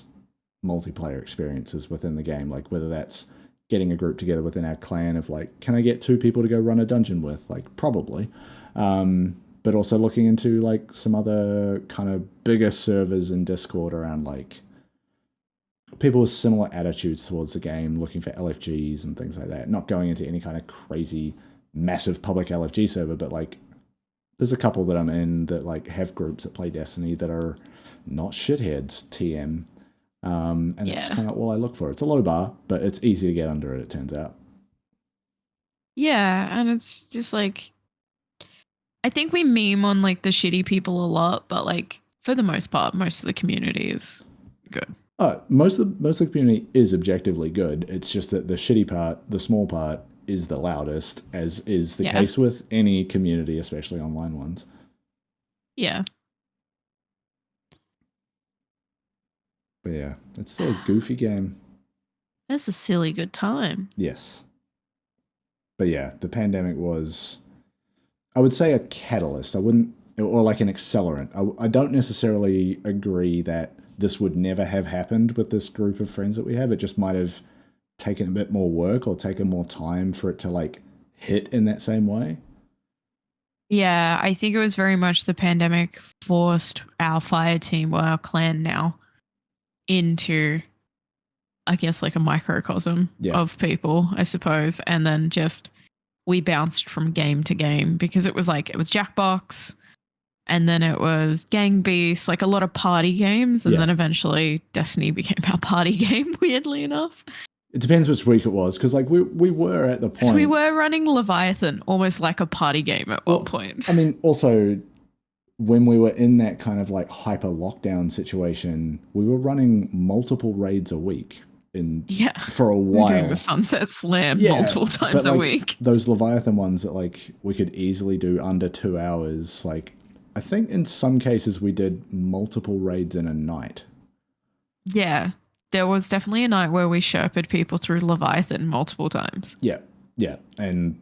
multiplayer experiences within the game, like whether that's getting a group together within our clan of like, can I get 2 people to go run a dungeon with? Like, probably. But also looking into like some other kind of bigger servers in Discord around like people with similar attitudes towards the game, looking for LFGs and things like that. Not going into any kind of crazy, massive public LFG server, but like there's a couple that I'm in that like have groups that play Destiny that are not shitheads, TM. And that's kind of all I look for. It's a low bar, but it's easy to get under it turns out. Yeah, and it's just like, I think we meme on like the shitty people a lot, but like for the most part, most of the community is good. Most of the community is objectively good. It's just that the shitty part, the small part, is the loudest, as is the case with any community, especially online ones. Yeah. But yeah, it's still a goofy game. It's a silly good time. Yes. But yeah, the pandemic was, I would say, a catalyst. I wouldn't, or like an accelerant. I don't necessarily agree that this would never have happened with this group of friends that we have. It just might have taken a bit more work or taken more time for it to like hit in that same way. Yeah, I think it was very much the pandemic forced our fire team, or our clan now, into, I guess, like a microcosm of people, I suppose. And then just we bounced from game to game because it was like, it was Jackbox, and then it was Gang Beasts, like a lot of party games. And then eventually Destiny became our party game, weirdly enough. It depends which week it was, because like we were at the point. We were running Leviathan almost like a party game at one point. I mean, also, when we were in that kind of like hyper lockdown situation, we were running multiple raids a week. for a We're doing while. the Sunset Slam Yeah, multiple but times a like week. those Leviathan ones that like we could easily do under 2 hours. Like I think in some cases we did multiple raids in a night. Yeah. There was definitely a night where we Sherped people through Leviathan multiple times. Yeah, yeah, and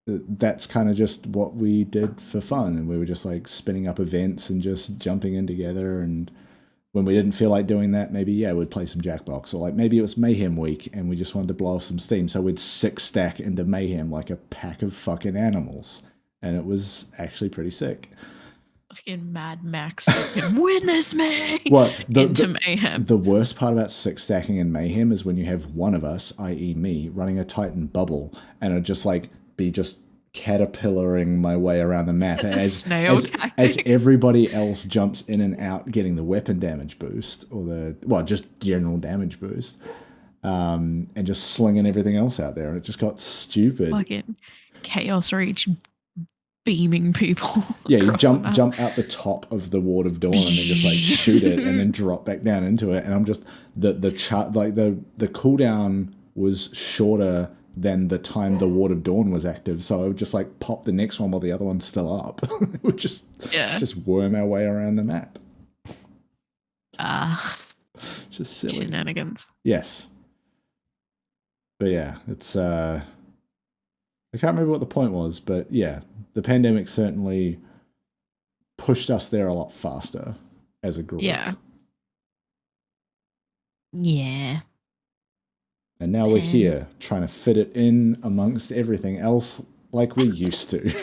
that's kind of just what we did for fun, and we were just like spinning up events and just jumping in together. And when we didn't feel like doing that, maybe we'd play some Jackbox, or like maybe it was Mayhem week and we just wanted to blow off some steam, so we'd 6-stack into Mayhem like a pack of fucking animals, and it was actually pretty sick. Fucking Mad Max, fucking witness me. Into Mayhem. The worst part about 6-stacking in Mayhem is when you have one of us, i.e. me, running a Titan bubble, and it'd just like be just caterpillaring my way around the map as everybody else jumps in and out getting the weapon damage boost, or just general damage boost, and just slinging everything else out there, and it just got stupid. Fucking Chaos Reach beaming people. Yeah, you jump out the top of the Ward of Dawn and then just like shoot it and then drop back down into it. And I'm just the chart, like the cooldown was shorter than the time the Ward of Dawn was active, so I would just like pop the next one while the other one's still up. It would just worm our way around the map. Just silly shenanigans. Yes, but yeah, it's I can't remember what the point was, but yeah, the pandemic certainly pushed us there a lot faster as a group. Yeah. And now we're here trying to fit it in amongst everything else like we used to.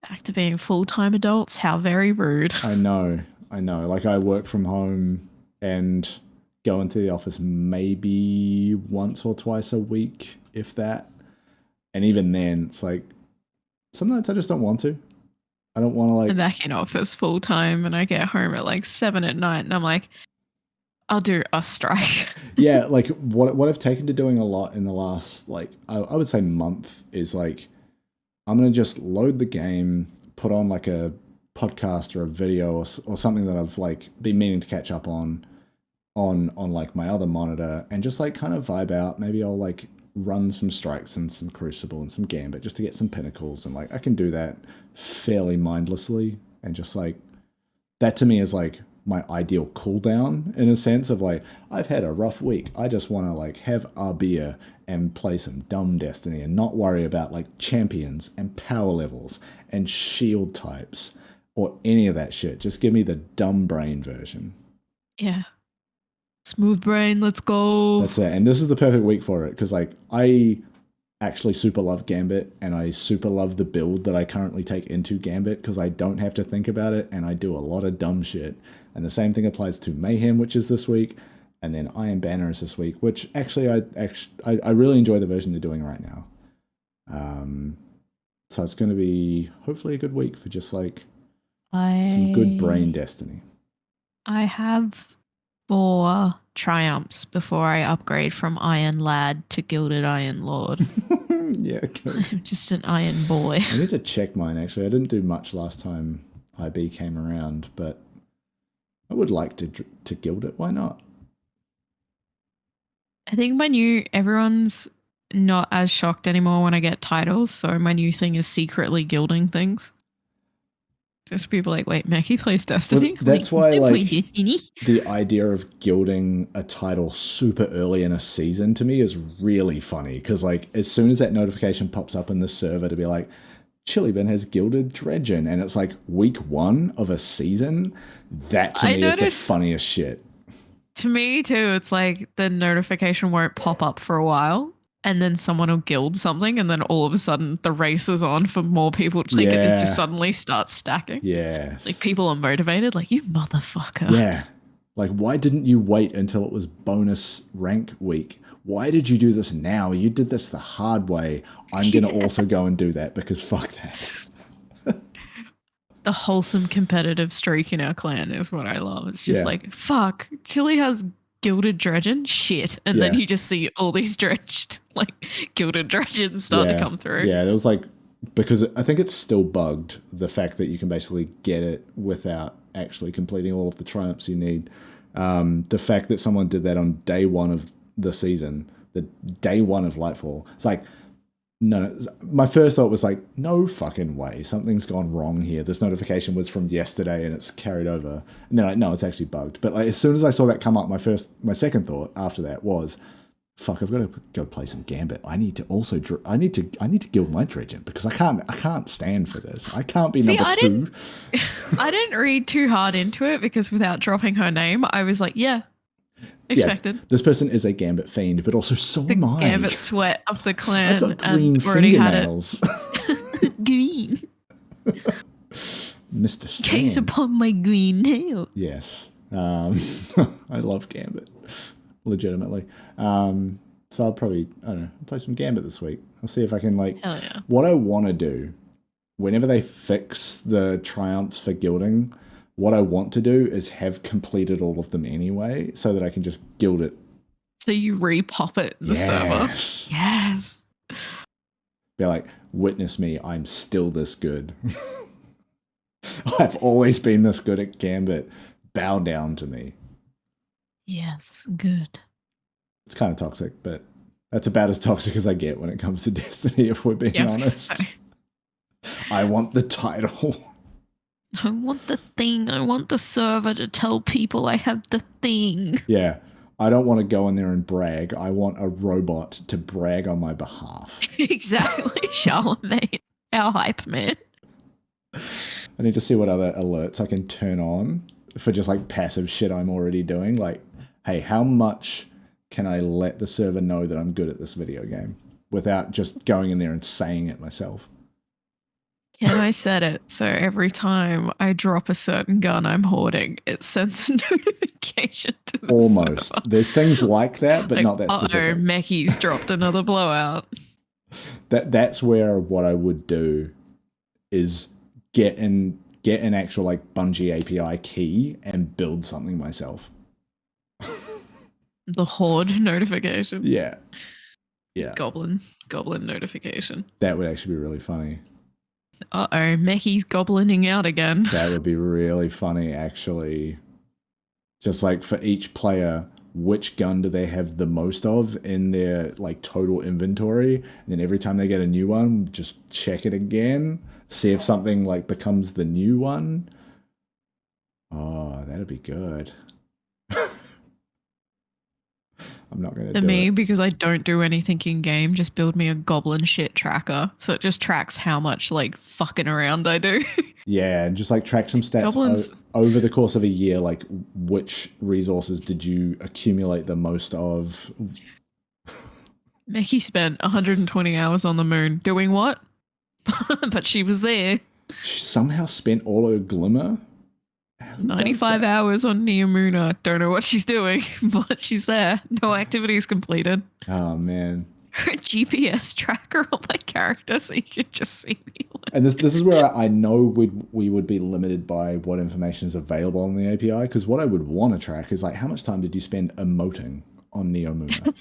Back to being full-time adults. How very rude. I know. Like I work from home and go into the office maybe once or twice a week, if that. And even then, it's like, sometimes I just don't want to. I don't want to like... I'm back in office full-time and I get home at like 7 at night and I'm like, I'll do a strike. Yeah, like what I've taken to doing a lot in the last, like, I would say month is like, I'm going to just load the game, put on like a podcast or a video or something that I've like been meaning to catch up on like my other monitor, and just like kind of vibe out. Maybe I'll like run some strikes and some Crucible and some Gambit just to get some pinnacles, and like I can do that fairly mindlessly, and just like that to me is like my ideal cooldown, in a sense of like, I've had a rough week. I just want to like have a beer and play some dumb Destiny and not worry about like champions and power levels and shield types or any of that shit. Just give me the dumb brain version. Yeah. Smooth brain, let's go. That's it. And this is the perfect week for it, because like I actually super love Gambit, and I super love the build that I currently take into Gambit because I don't have to think about it and I do a lot of dumb shit. And the same thing applies to Mayhem, which is this week, and then Iron Banner is this week, which actually I really enjoy the version they're doing right now. So it's going to be hopefully a good week for just like some good brain Destiny. I have 4 triumphs before I upgrade from Iron Lad to Gilded Iron Lord. Yeah, good. I'm just an Iron Boy. I need to check mine, actually. I didn't do much last time IB came around, but I would like to gild it. Why not? I think everyone's not as shocked anymore when I get titles, so my new thing is secretly gilding things. Just people like, wait, Meckii plays Destiny? Well, that's why like the idea of gilding a title super early in a season to me is really funny, because like as soon as that notification pops up in the server to be like, Chillybin has gilded Dredgen, and it's like week 1 of a season, that to me is the funniest shit. To me too, it's like the notification won't pop up for a while, and then someone will gild something, and then all of a sudden the race is on for more people. Like it just suddenly starts stacking. Yeah. Like people are motivated, like, you motherfucker. Yeah. Like, why didn't you wait until it was bonus rank week? Why did you do this now? You did this the hard way. I'm going to also go and do that, because fuck that. The wholesome competitive streak in our clan is what I love. It's just like, fuck, Chili has gilded Dredgen? Shit. And then you just see all these dredged, like, gilded Dredgens start to come through. Yeah, there was like, because I think it's still bugged, the fact that you can basically get it without actually completing all of the triumphs you need. The fact that someone did that on day 1 of the season, the day one of Lightfall. It's like, no, my first thought was like, no fucking way. Something's gone wrong here. This notification was from yesterday and it's carried over. And then like, no, it's actually bugged. But like, as soon as I saw that come up, my second thought after that was, fuck, I've got to go play some Gambit. I need to also, I need to guild my Dredgen because I can't stand for this. I can't be number two. I didn't read too hard into it because without dropping her name, I was like, yeah. Expected. Yeah, this person is a Gambit fiend, but also so am I. Gambit sweat of the clan. I've got green fingernails. Green. Mr. Strand. Case upon my green nails. Yes. I love Gambit. Legitimately. So I'll probably, I don't know, play some Gambit this week. I'll see if I can like... Hell yeah. What I want to do, whenever they fix the triumphs for guilding... What I want to do is have completed all of them anyway, so that I can just guild it. So you repop it in the server. Yes. Be like, witness me, I'm still this good. I've always been this good at Gambit. Bow down to me. Yes, good. It's kind of toxic, but that's about as toxic as I get when it comes to Destiny, if we're being honest. I want the title. I want the thing. I want the server to tell people I have the thing. Yeah. I don't want to go in there and brag. I want a robot to brag on my behalf. Exactly. Charlemagne, our hype man. I need to see what other alerts I can turn on for just like passive shit I'm already doing. Like, hey, how much can I let the server know that I'm good at this video game without just going in there and saying it myself? Can I set it so every time I drop a certain gun I'm hoarding, it sends a notification to the Almost. server? There's things like that, but like, not that specific. Meckie's dropped another blowout. That's where what I would do is get an actual like Bungie API key and build something myself. The horde notification. Yeah. Yeah. Goblin notification. That would actually be really funny. Meckie's goblining out again. That would be really funny, actually. Just like for each player, which gun do they have the most of in their like total inventory? And then every time they get a new one, just check it again. See if something like becomes the new one. Oh, that'd be good. I'm not going to do it. To me, because I don't do anything in game, just build me a goblin shit tracker. So it just tracks how much like fucking around I do. Yeah, and just like track some stats over the course of a year, like which resources did you accumulate the most of? Meckii spent 120 hours on the moon. Doing what? But she was there. She somehow spent all her glimmer? 95 hours on Neomuna. Don't know what she's doing, but she's there. No activities completed. Oh, man. Her GPS tracker on my character so you could just see me. And this is where I know we would be limited by what information is available on the API, because what I would want to track is like, how much time did you spend emoting on Neomuna?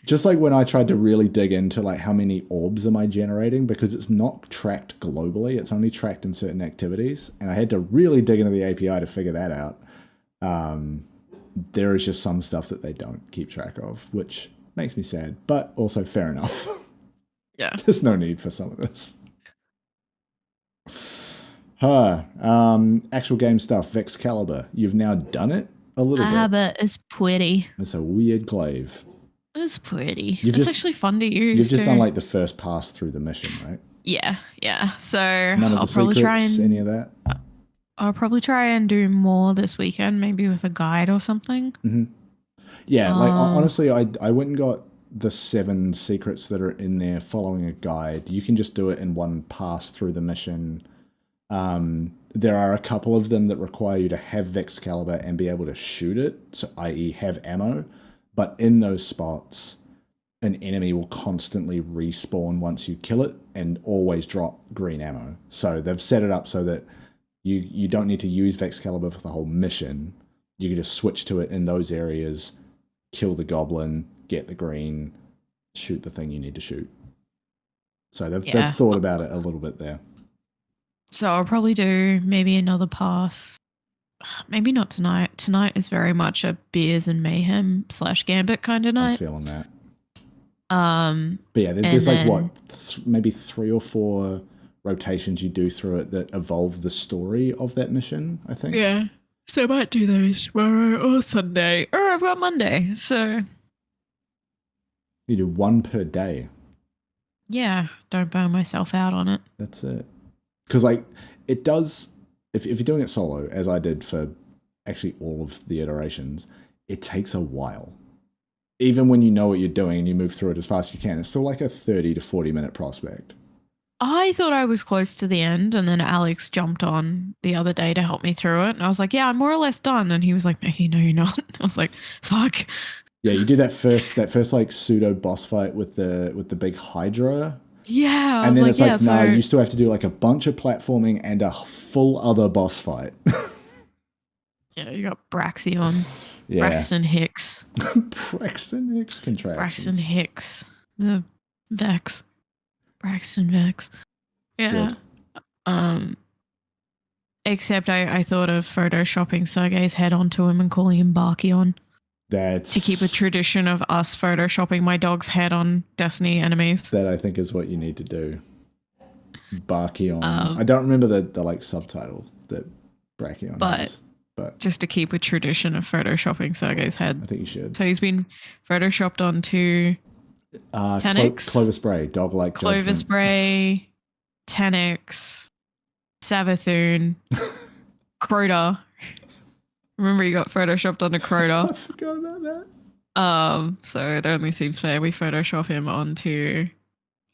Just like when I tried to really dig into like how many orbs am I generating, because it's not tracked globally, it's only tracked in certain activities, and I had to really dig into the API to figure that out. There is just some stuff that they don't keep track of, which makes me sad, but also fair enough. Yeah. There's no need for some of this. Actual game stuff, Vex Caliber. You've now done it a little bit. But it's pretty. It's a weird glaive. It's pretty. It's actually fun to use. You've just done like the first pass through the mission, right? Yeah. So none of the secrets, any of that? I'll probably try and do more this weekend, maybe with a guide or something. Mm-hmm. Yeah, like honestly, I went and got the 7 secrets that are in there following a guide. You can just do it in one pass through the mission. There are a couple of them that require you to have Vex Caliber and be able to shoot it, so i.e. have ammo. But in those spots, an enemy will constantly respawn once you kill it and always drop green ammo. So they've set it up so that you don't need to use Vex Caliber for the whole mission. You can just switch to it in those areas, kill the goblin, get the green, shoot the thing you need to shoot. So they've thought about it a little bit there. So I'll probably do maybe another pass maybe not tonight. Tonight is very much a beers and mayhem / gambit kind of I'm night. feeling that. But yeah, there's like what, maybe 3 or 4 rotations you do through it that evolve the story of that mission, I think. Yeah. So I might do those tomorrow or Sunday. Or I've got Monday, so. You do 1 per day. Yeah, don't burn myself out on it. That's it. Because like it does, if you're doing it solo, as I did for actually all of the iterations, it takes a while. Even when you know what you're doing and you move through it as fast as you can, it's still like a 30 to 40 minute prospect. I thought I was close to the end, and then Alex jumped on the other day to help me through it. And I was like, yeah, I'm more or less done. And he was like, Meckii, no, you're not. I was like, fuck. Yeah, you do that first like pseudo boss fight with the big Hydra. Yeah. And then it's like, so you still have to do like a bunch of platforming and a full other boss fight. yeah, you got Braxion. Yeah. Braxton Hicks. Braxton Hicks contractions. Braxton Hicks. The Vex. Braxton Vex. Yeah. Good. Except I thought of photoshopping Sergei's head onto him and calling him Barkion. That's to keep a tradition of us photoshopping my dog's head on Destiny enemies. That I think is what you need to do. Barkion. I don't remember the like subtitle that Brachion has. But just to keep a tradition of photoshopping Sergei's head. I think you should. So he's been photoshopped onto Tenix, Clover Spray, dog-like Clover judgment. Spray, Tenix, Savathun, Crota. Remember you got photoshopped onto Crota. I forgot about that. So it only seems fair we Photoshop him onto...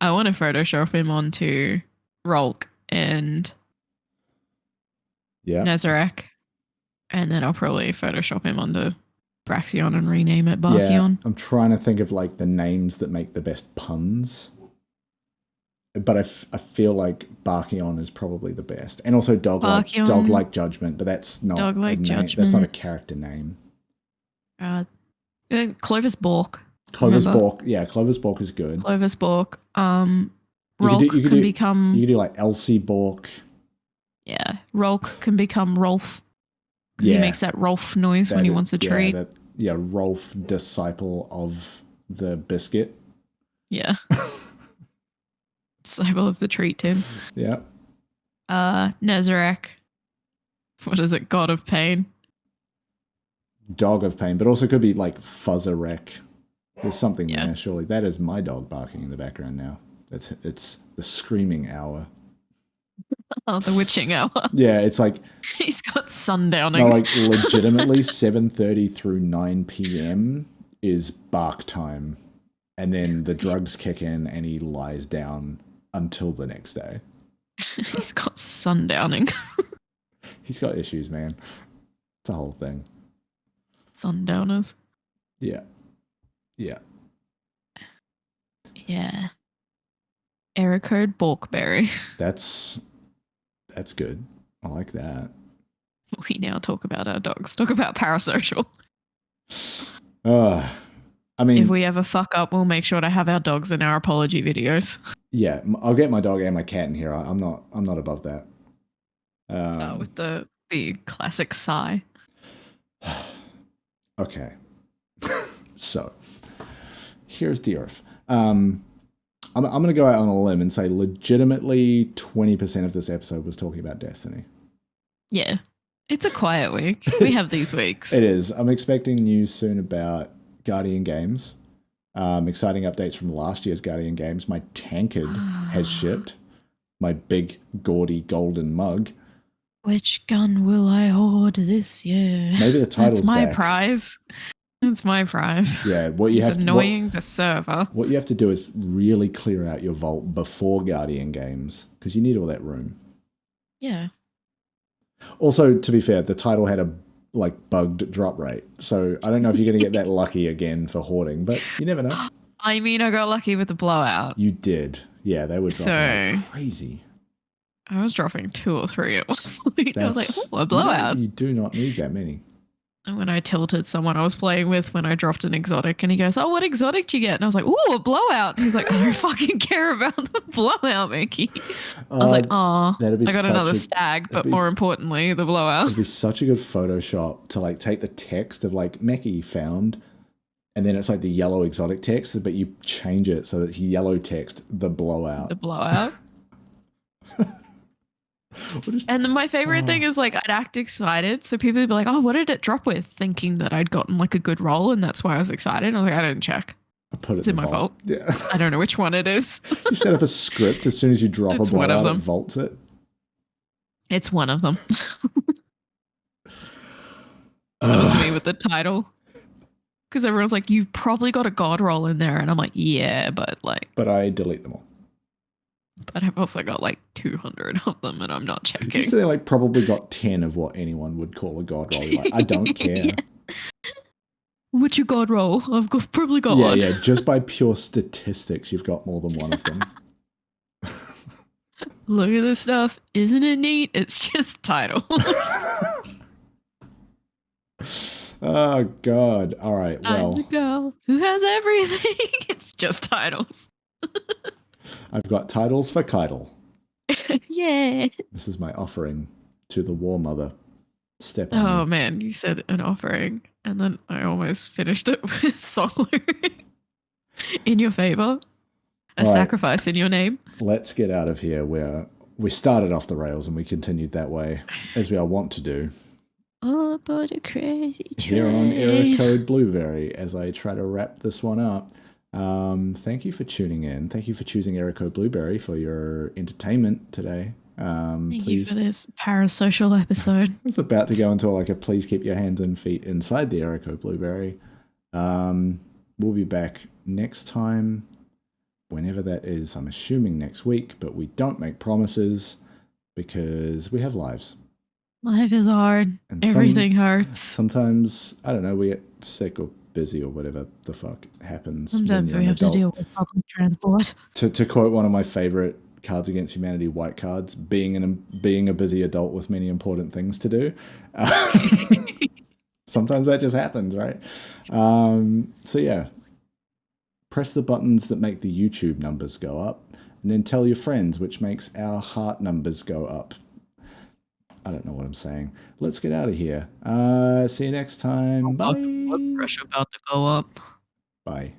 I want to Photoshop him onto Rolk and Nezarek. And then I'll probably Photoshop him onto Braxion and rename it Barkion. Yeah, I'm trying to think of like the names that make the best puns. But I feel like Barkion is probably the best. And also dog-like judgment, but that's not dog-like judgment. That's not a character name. Clovis Bork. Clovis Bork. Yeah, Clovis Bork is good. Clovis Bork. Rolk can become... You could do like Elsie Bork. Yeah, Rolk can become Rolf. Because he makes that Rolf noise when he wants a treat. Rolf, disciple of the biscuit. Yeah. Disciple of the treat tin. Yeah. Nezarek. What is it? God of Pain. Dog of Pain, but also could be like Fuzzarek. There's something there, surely. That is my dog barking in the background now. It's the screaming hour. Oh, the witching hour. Yeah, it's like... He's got sundowning. No, like legitimately 7:30 through 9 p.m. is bark time. And then the drugs kick in and he lies down until the next day. He's got sundowning. He's got issues, man. It's a whole thing. Sundowners. Yeah. Yeah. Yeah. Error code Borkberry. That's good. I like that. We now talk about our dogs. Talk about parasocial. I mean, if we ever fuck up, we'll make sure to have our dogs in our apology videos. Yeah, I'll get my dog and my cat in here. I'm not above that. With the classic sigh. Okay. So, here's the earth. I'm going to go out on a limb and say legitimately 20% of this episode was talking about Destiny. Yeah. It's a quiet week. We have these weeks. It is. I'm expecting news soon about Guardian Games. Exciting updates from last year's Guardian Games. My tankard has shipped. My big, gaudy, golden mug. Which gun will I hoard this year? Maybe the title's That's my back. prize. That's my prize. Yeah, what you it's have annoying the server. What you have to do is really clear out your vault before Guardian Games because you need all that room. Yeah. Also, to be fair, the title had a bugged drop rate, so I don't know if you're going to get that lucky again for hoarding, but you never know. I mean, I got lucky with the blowout. You did, yeah. They were dropping like crazy. I was dropping 2 or 3 at one point. I was like, oh, a blowout. You do not need that many. when I tilted someone I was playing with when I dropped an exotic, and he goes, "Oh, what exotic did you get?" And I was like, "Ooh, a blowout." And he's like, "I don't fucking care about the blowout, Meckii." I was like, "Oh, that'd be I got such another a stag, but be, more importantly, the blowout." it'd be such a good Photoshop to like take the text of like Meckii found, and then it's like the yellow exotic text, but you change it so that it's yellow text the blowout. The blowout. And then my favorite thing is like I'd act excited, so people would be like, "Oh, what did it drop with?" Thinking that I'd gotten like a good roll, and that's why I was excited. I was like, "I didn't check. I put it It's in my the vault. fault. Yeah. I don't know which one it is." You set up a script as soon as you drop It's a blowout, it vaults it. It's one of them. That was me with the title. Because everyone's like, "You've probably got a god roll in there," and I'm like, "Yeah, but like." But I delete them all. But I've also got like 200 of them, and I'm not checking. You say like probably got 10 of what anyone would call a god roll. You're like, I don't care. Yeah. What's your god roll? Probably got one. Yeah. Just by pure statistics, you've got more than one of them. Look at this stuff. Isn't it neat? It's just titles. Oh, God. All right. Well, I'm the girl who has everything. It's just titles. I've got titles for Keitel. Yeah. This is my offering to the War Mother. Step on Oh, me. man. You said an offering, and then I almost finished it with song lyric. In your favor. A sacrifice in your name. Let's get out of here where we started off the rails and we continued that way, as we are wont to do. All aboard a crazy train. Here on Error Code Blueberry, as I try to wrap this one up. Thank you for tuning in. Thank you for choosing Error Code Blueberry for your entertainment today. Thank you for this parasocial episode. I was about to go into like a please keep your hands and feet inside the Error Code Blueberry. We'll be back next time, whenever that is. I'm assuming next week, but we don't make promises because we have lives. Life is hard. And everything hurts. Sometimes, I don't know, we get sick or busy or whatever the fuck happens. Sometimes we have to deal with public transport. To quote one of my favorite Cards Against Humanity white cards, being a busy adult with many important things to do. Sometimes that just happens, right? So yeah, press the buttons that make the YouTube numbers go up, and then tell your friends, which makes our heart numbers go up. I don't know what I'm saying. Let's get out of here. See you next time. Bye. Blood pressure about to go up. Bye.